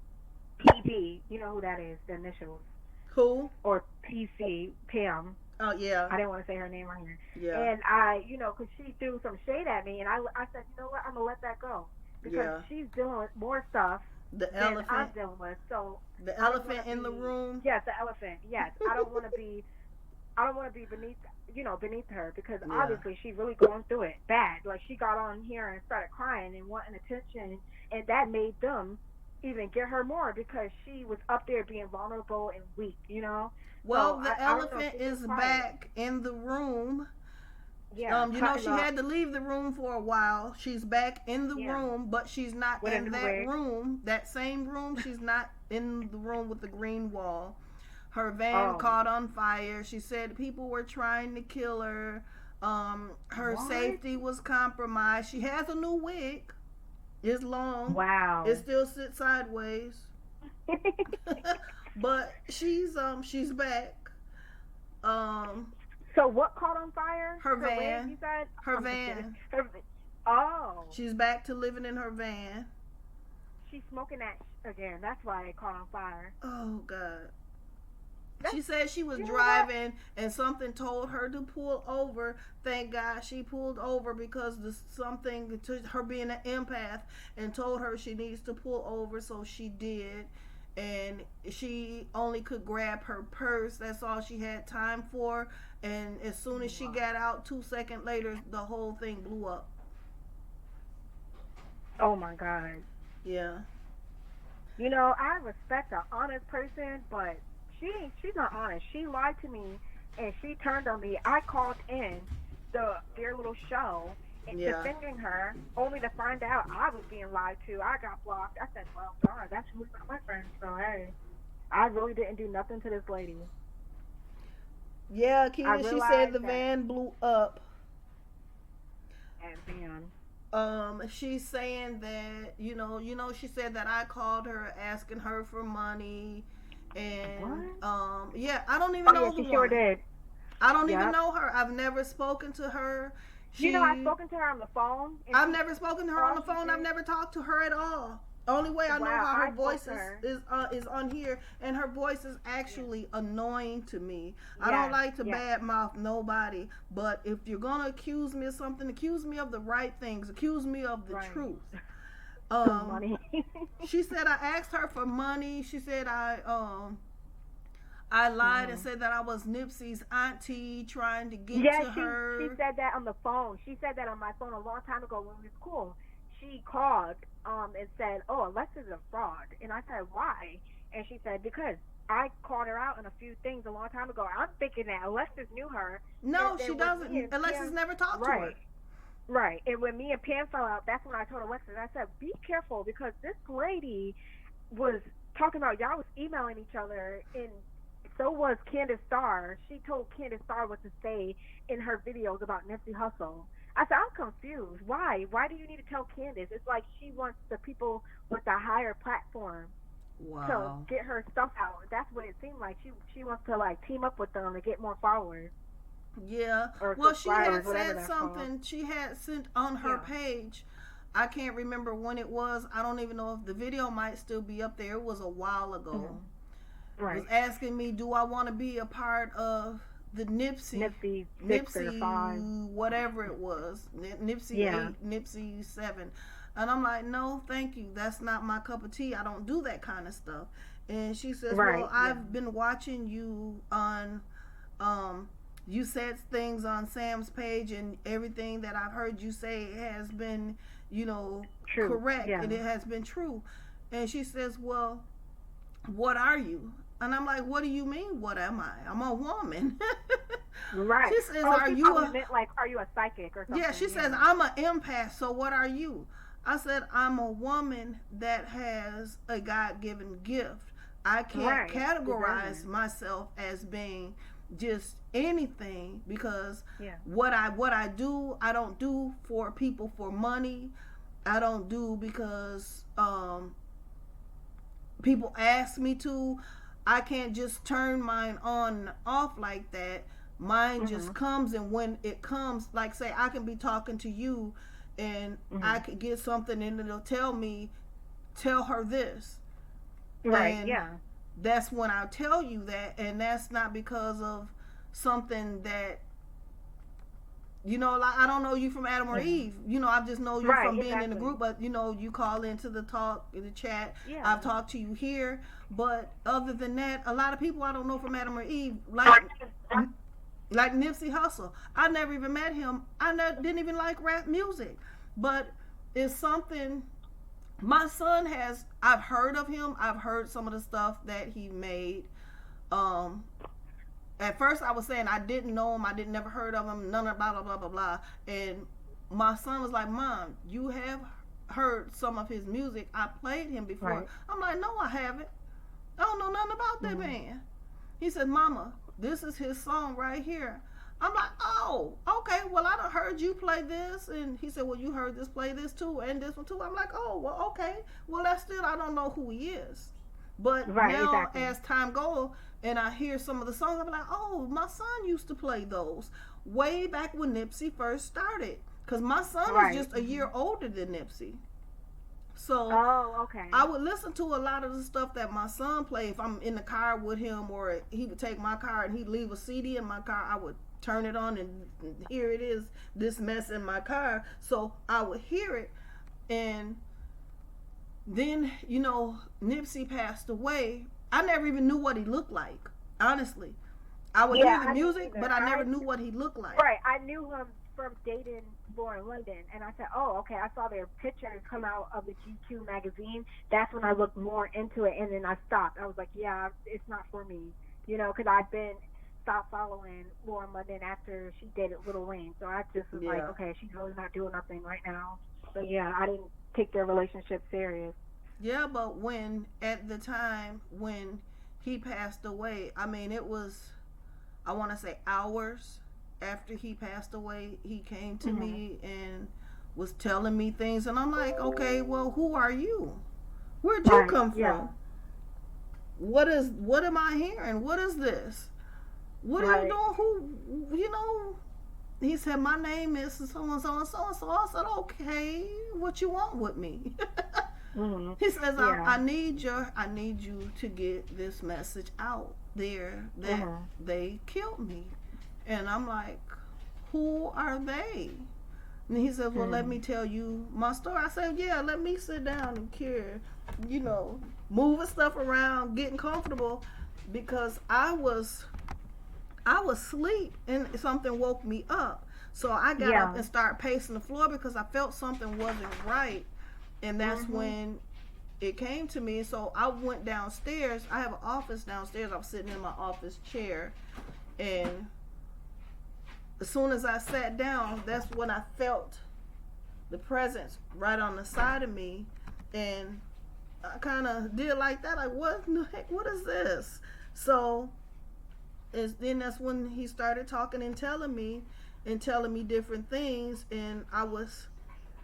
PB. You know who that is, the initials. Who? Or PC, Pam. Oh, yeah. I didn't want to say her name on here. Yeah. And I, because she threw some shade at me, and I said, you know what, I'm going to let that go. Because she's dealing with more stuff than I'm dealing with. So the elephant in the room? Yes, the elephant. Yes. I don't want to be beneath her, because obviously she's really going through it bad. Like, she got on here and started crying and wanting attention, and that made them even get her more, because she was up there being vulnerable and weak, Well, so the elephant is back in the room. Yeah. She had to leave the room for a while. She's back in the room, but she's not in that room. That same room, she's not in the room with the green wall. Her van caught on fire. She said people were trying to kill her. Her safety was compromised. She has a new wig. It's long. Wow. It still sits sideways. But she's back. So what caught on fire? Her van. Wig, you said? Her van. She's back to living in her van. She's smoking that again. That's why it caught on fire. Oh, God. She said she was driving and something told her to pull over. Thank God she pulled over, because something to her being an empath and told her she needs to pull over, so she did. And she only could grab her purse. That's all she had time for. And as soon as she got out, 2 seconds later, the whole thing blew up. Oh, my God. Yeah. I respect an honest person, but she's not honest. She lied to me, and she turned on me. I called in their little show, Yeah. defending her, only to find out I was being lied to. I got blocked. I said, well, darn, that's who's not my friend. So, hey, I really didn't do nothing to this lady. Yeah, I Keita, she said realized the that, van blew up. and man, She's saying that she said that I called her asking her for money, and what? yeah, I don't even Oh, yeah, know the she sure woman. did. I don't even Yep. know her. I've never spoken to her. I've She spoken to her on the phone, and I've never spoken to her on all the she phone. I've did, never talked to her at all. Only way I know wow, how her I spoke voice to her. is on here, and her voice is Yeah. actually annoying to me. I don't Yes, like to yes, badmouth nobody, but if you're gonna accuse me of something, accuse me of the right things. Accuse me of the right. truth. The Um, money. she said I asked her for money. She said I lied and Mhm. said that I was Nipsey's auntie trying to get Yeah, to she her. said that on the phone. She said that on my phone a long time ago when we was cool. She called and said, "Oh, Alexa's a fraud," and I said, "Why?" And she said, "Because I called her out on a few things a long time ago." I'm thinking that Alexis knew her, and No, she then when me doesn't. and Alexis Pam, never talked to right, her. right, and when me and Pam fell out, that's when I told Alexis. I said, "Be careful because this lady was talking about y'all was emailing each other, and so was Candace Starr. She told Candace Starr what to say in her videos about Nipsey Hussle. I said, I'm confused. Why? Why do you need to tell Candace? It's like she wants the people with the higher platform to Wow. get her stuff out. That's what it seemed like. She wants to like team up with them to get more followers Yeah. or Well, she subscribers, had whatever said that's called. something. She had sent on her Yeah. page. I can't remember when it was. I don't even know if the video might still be up there. It was a while ago. Hmm. Was Right. asking me, do I want to be a part of the Nipsey 6 or 5. Nipsey, whatever it was, Nipsey Yeah. 8, Nipsey 7. And I'm like, no, thank you. That's not my cup of tea. I don't do that kind of stuff. And she says, well, Right. Yeah. I've been watching you on um, you said things on Sam's page, and everything that I've heard you say has been, True. correct, Yeah. and it has been true. And she says, well, what are you? And I'm like, what do you mean, what am I? I'm a woman. Right. She says, Oh, are she you probably a, meant like, are you a psychic or yeah, something? she says, Yeah. I'm an empath, so what are you? I said, I'm a woman that has a God given gift. I can't Right. categorize Deserving. myself as being just anything, because Yeah. what I do, I don't do for people for money. I don't do because people ask me to. I can't just turn mine on and off like that. Mine just Mhm. comes, and when it comes, like say I can be talking to you, and I Mhm. could get something, and it'll tell me, tell her this, Right. and Yeah. that's when I tell you that, and that's not because of something that, like I don't know you from Adam or Yeah. Eve. I just know you Right. from being in the Exactly. group, but you call into the talk, in the chat. I've Yeah. talked to you here, but other than that, a lot of people I don't know from Adam or Eve, like Nipsey Hussle. I never even met him. Didn't even like rap music, but it's something. My son has. I've heard of him. I've heard some of the stuff that he made. Um, at first I was saying I didn't know him, I didn't never heard of him, none of blah blah blah blah blah. And my son was like, Mom, you have heard some of his music. I played him before. Right. I'm like, no, I haven't. I don't know nothing about that Mhm. man. He said, Mama, this is his song right here. I'm like, oh, okay, well, I done heard you play this. And he said, well, you heard this play this too, and this one too. I'm like, oh, well, okay. Well, that's still, I don't know who he is. But Right. now, Exactly. as time goes, and I hear some of the songs, I'm like, oh, my son used to play those way back when Nipsey first started. Because my son is Right. just a year Mhm. older than Nipsey. So Oh. Okay. I would listen to a lot of the stuff that my son played. If I'm in the car with him, or he would take my car and he'd leave a CD in my car, I would turn it on, and here it is, this mess in my car. So I would hear it. And then, Nipsey passed away. I never even knew what he looked like, honestly. I would hear Yeah. the I didn't music, either. but I never knew what he looked like. Right. I knew him from dating Lauren London, and I said, oh, okay. I saw their pictures come out of the GQ magazine. That's when I looked more into it, and then I stopped. I was like, yeah, it's not for me, because I've been stopped following Lauren London after she dated Lil Wayne. So I just was like, Yeah. okay, she's really not doing nothing right now. So yeah, I didn't take their relationship serious. Yeah, but when at the time when he passed away, I mean, it was, I want to say, hours after he passed away, he came to Mhm. me and was telling me things, and I'm like, okay, well, who are you? Where'd you Right. come Yeah. from? What am I hearing? What is this? What are you Right. doing? Who, you know? He said, my name is so and so and so and so. I said, okay, what you want with me? Mhm. He says, Yeah. I need you to get this message out there that Mhm. they killed me. And I'm like, who are they? And he says, well, let me Mhm. tell you my story. I said, yeah, let me sit down and you know, moving stuff around, getting comfortable, because I was asleep and something woke me up. So I got up Yeah. and started pacing the floor because I felt something wasn't right. And that's Mhm. when it came to me. So I went downstairs. I have an office downstairs. I was sitting in my office chair. And as soon as I sat down, that's when I felt the presence right on the side of me. And I kind of did like that. Like, what in the heck? What is this? So then that's when he started talking and telling me different things, and I was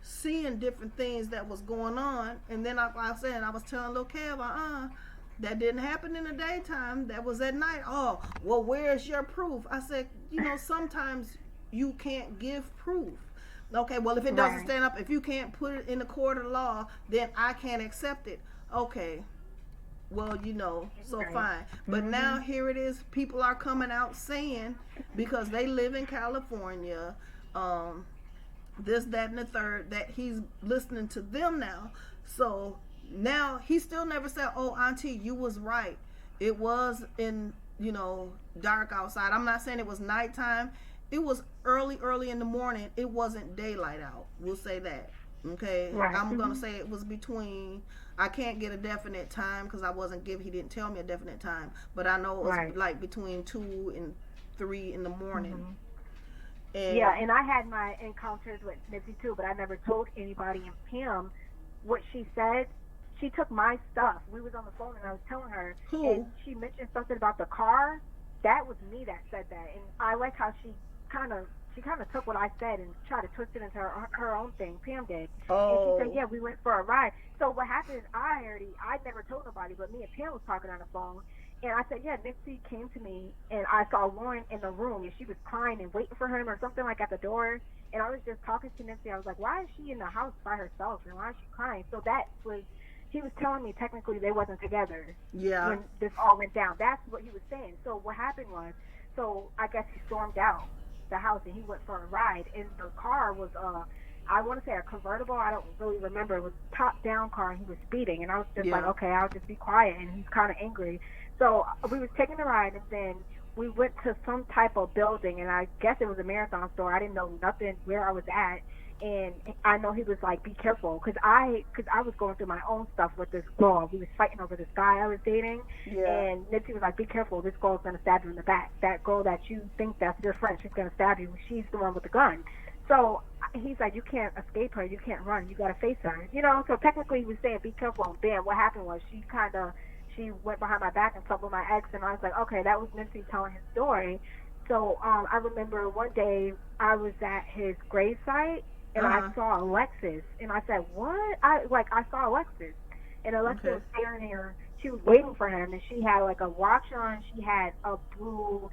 seeing different things that was going on. And then like I said, I was telling little Kev, that didn't happen in the daytime, that was at night. Oh, well, where's your proof? I said, you know, sometimes you can't give proof. Okay, well, if it doesn't Right. stand up, if you can't put it in the court of law, then I can't accept it. Okay, well, you know, so Right. fine. But now Mhm. here it is. People are coming out saying, because they live in California, um, this, that, and the third, that he's listening to them now. So now he still never said, oh, Auntie, you was right. It was in, you know, dark outside. I'm not saying it was nighttime. It was early in the morning. It wasn't daylight out. We'll say that. Okay. Right. I'm going to Mhm. say it was between, I can't get a definite time because I wasn't he didn't tell me a definite time. But I know it was Right. like between 2 and 3 in the morning. Mhm. Yeah, And, and I had my encounters with Nipsey too, but I never told anybody. And Pam, what she said, she took my stuff. We was on the phone, and I was telling her, and who? she mentioned something about the car. That was me that said that, and I like how kind of she kind of took what I said and tried to twist it into her own thing. Pam did, and she said, Oh. "Yeah, we went for a ride." So what happened is I never told nobody, but me and Pam was talking on the phone, and I said, yeah, Nipsey came to me, and I saw Lauren in the room, and she was crying and waiting for him or something like at the door. And I was just talking to Nipsey. I was like, why is she in the house by herself, and why is she crying? So that was, he was telling me technically they wasn't together Yeah. when this all went down. That's what he was saying. So what happened was, so I guess he stormed out the house and he went for a ride, and the car was I want to say a convertible. I don't really remember. It was a top down car, and he was speeding. And I was just like, Yeah. okay, I'll just be quiet. And he's kind of angry. So we was taking a ride, and then we went to some type of building, and I guess it was a marathon store. I didn't know nothing where I was at, and I know he was like, "Be careful," because I was going through my own stuff with this girl. We was fighting over this guy I was dating, Yeah. and Nipsey was like, "Be careful, this girl's gonna stab you in the back. That girl that you think that's your friend, she's gonna stab you. She's the one with the gun." So he's like, "You can't escape her. You can't run. You gotta face her." You know. So technically, he was saying, "Be careful." And bam, what happened was she went behind my back and slept with my ex, and I was like, okay, that was Nipsey telling his story. So I remember one day I was at his gravesite, and I Uh-huh. saw Alexis, and I said, what? I saw Alexis, and Alexis Okay. was standing there. She was waiting for him, and she had like a watch on. She had a blue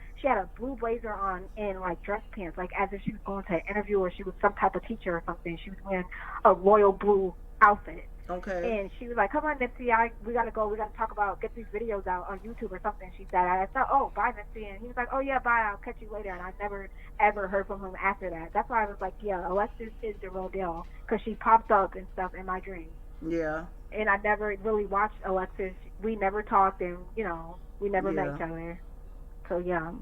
blazer on and like dress pants, like as if she was going to an interview or she was some type of teacher or something. She was wearing a royal blue outfit. Okay. And she was like, "Come on, Nipsey, we gotta go. We gotta talk about get these videos out on YouTube or something." She said. I thought, "Oh, bye, Nipsey," and he was like, "Oh yeah, bye. I'll catch you later." And I never ever heard from him after that. That's why I was like, "Yeah, Alexis is the real deal," because she popped up and stuff in my dreams. Yeah. And I never really watched Alexis. We never talked, and we never met Yeah. each other. So yeah.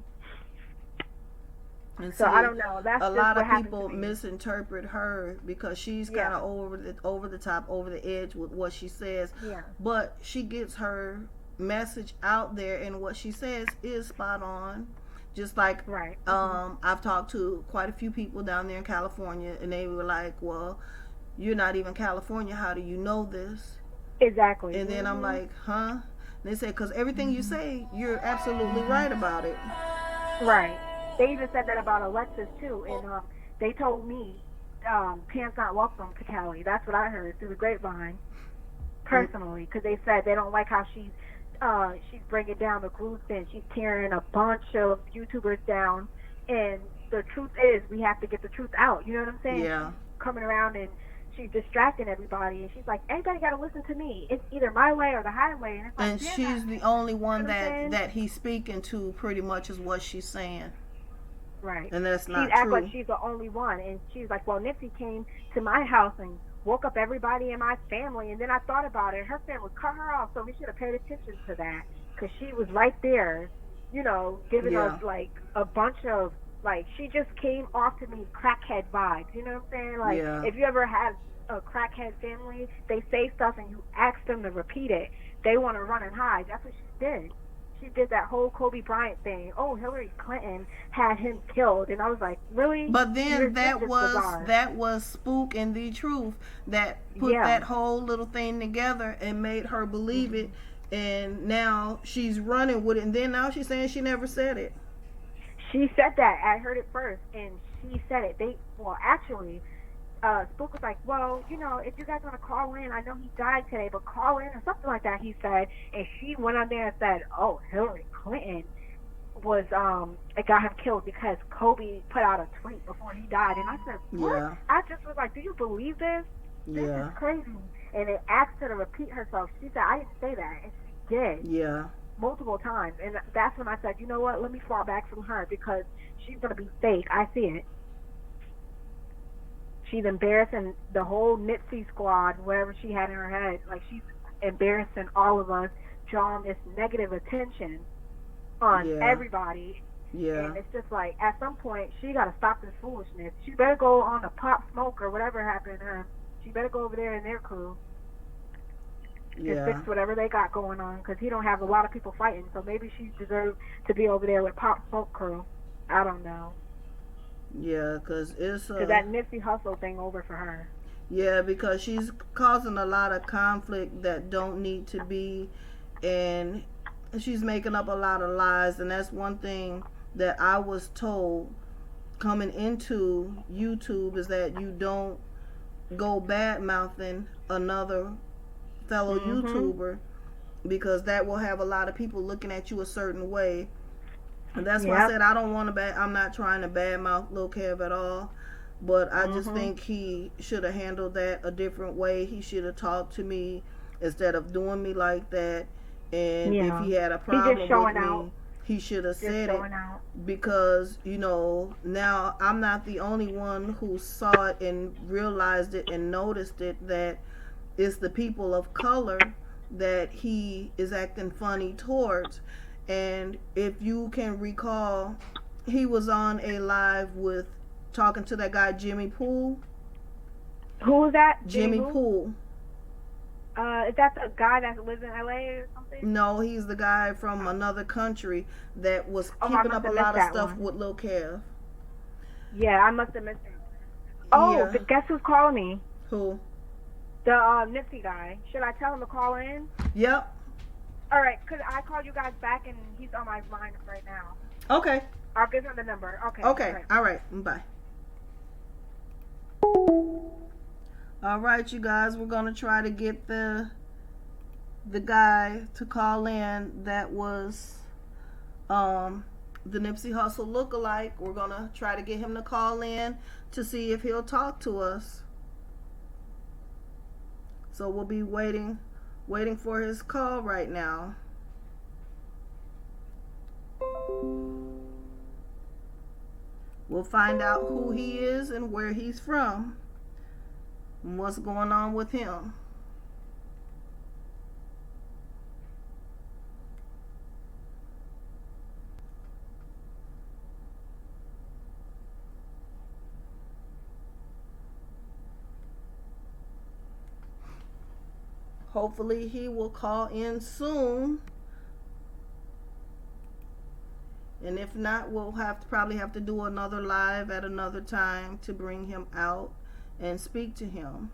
And So I see, don't know. That's a just lot what of happened to people me. misinterpret her because she's kind Yeah. of over the top, over the edge with what she says, Yeah. but she gets her message out there, and what she says is spot on. Just like Right. I've talked to quite a few people down there in California, and they were like, "Well, you're not even California. How do you know this?" Exactly. And then I'm like, "Huh?" And they said, "Because everything you say, you're absolutely right about it." Right. They even said that about Alexis too, and they told me Pam's not welcome to Cali. That's what I heard through the grapevine, personally, because they said they don't like how she's bringing down the group and she's tearing a bunch of YouTubers down. And the truth is, we have to get the truth out. You know what I'm saying? Yeah. She's coming around and she's distracting everybody, and she's like, everybody got to listen to me. It's either my way or the highway. And it's like, And she's the only one you know that he's speaking to, pretty much, is what she's saying. Right. And that's She not acts true. like she's the only one, and she's like, well, Nipsey came to my house and woke up everybody in my family, and then I thought about it. Her family cut her off, so we should have paid attention to that, because she was right there, giving us Yeah. like a bunch of, like, she just came off to me crackhead vibes. You know what I'm saying? Like, Yeah. if you ever had a crackhead family, they say stuff and you ask them to repeat it, they want to run and hide. That's what she did. She did that whole Kobe Bryant thing. Oh, Hillary Clinton had him killed, and I was like, really? But then You're just bizarre. that was Spook and the Truth that put that whole little thing together and made her believe it. And now she's running with it. And then now she's saying she never said it. She said that. I heard it first, and she said it. Actually, Spook was like, well, if you guys want to call in, I know he died today, but call in or something like that, he said. And she went on there and said, oh, Hillary Clinton it got him killed because Kobe put out a tweet before he died. And I said, what? Yeah. I just was like, do you believe this? This is crazy. And it asked her to repeat herself. She said, I didn't say that. And she did. Yeah. Multiple times. And that's when I said, you know what? Let me fall back from her, because she's going to be fake. I see it. She's embarrassing the whole Nipsey squad, whatever she had in her head. Like, she's embarrassing all of us, drawing this negative attention on everybody. Yeah. And it's just like, at some point, she got to stop this foolishness. She better go on a Pop Smoke or whatever happened to her. She better go over there in their crew and fix whatever they got going on, because he don't have a lot of people fighting. So maybe she deserves to be over there with Pop Smoke crew. I don't know. Yeah, because it's that Nipsey Hussle thing over for her. Yeah, because she's causing a lot of conflict that don't need to be, and she's making up a lot of lies. And that's one thing that I was told coming into YouTube, is that you don't go bad mouthing another fellow YouTuber, because that will have a lot of people looking at you a certain way. And that's why I said I don't want to I'm not trying to badmouth Lil Kev at all, but I just think he should have handled that a different way. He should have talked to me instead of doing me like that. And if he had a problem with me, he should have said it. Because, now I'm not the only one who saw it and realized it and noticed it, that it's the people of color that he is acting funny towards. And if you can recall, he was on a live with talking to that guy Jimmy Poole. Who was that? Jimmy Poole. Is that the guy that lives in LA or something? No, he's the guy from another country that was keeping up a lot of stuff with Lil Kev. Yeah, I must have missed it. Oh, guess who's calling me? Who? The Nipsey guy. Should I tell him to call in? Yep. All right, because I called you guys back and he's on my line right now. Okay. I'll give him the number. Okay. Okay. All right. Bye. All right, you guys. We're going to try to get the guy to call in that was the Nipsey Hussle lookalike. We're going to try to get him to call in to see if he'll talk to us. So we'll be waiting for his call right now. We'll find out who he is and where he's from and what's going on with him. Hopefully he will call in soon. And if not, we'll probably have to do another live at another time to bring him out and speak to him.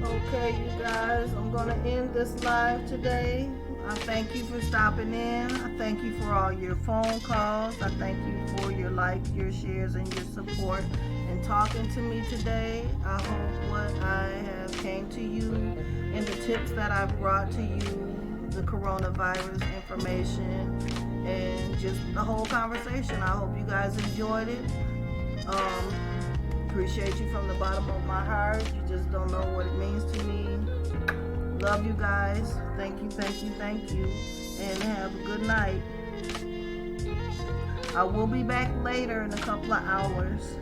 Okay, you guys, I'm gonna end this live today. I thank you for stopping in. I thank you for all your phone calls. I thank you for your likes, your shares, and your support and talking to me today. I hope what I have came to you and the tips that I've brought to you, the coronavirus information, and just the whole conversation. I hope you guys enjoyed it. Appreciate you from the bottom of my heart. You just don't know what it means to me. Love you guys. Thank you, thank you, thank you. And have a good night. I will be back later in a couple of hours.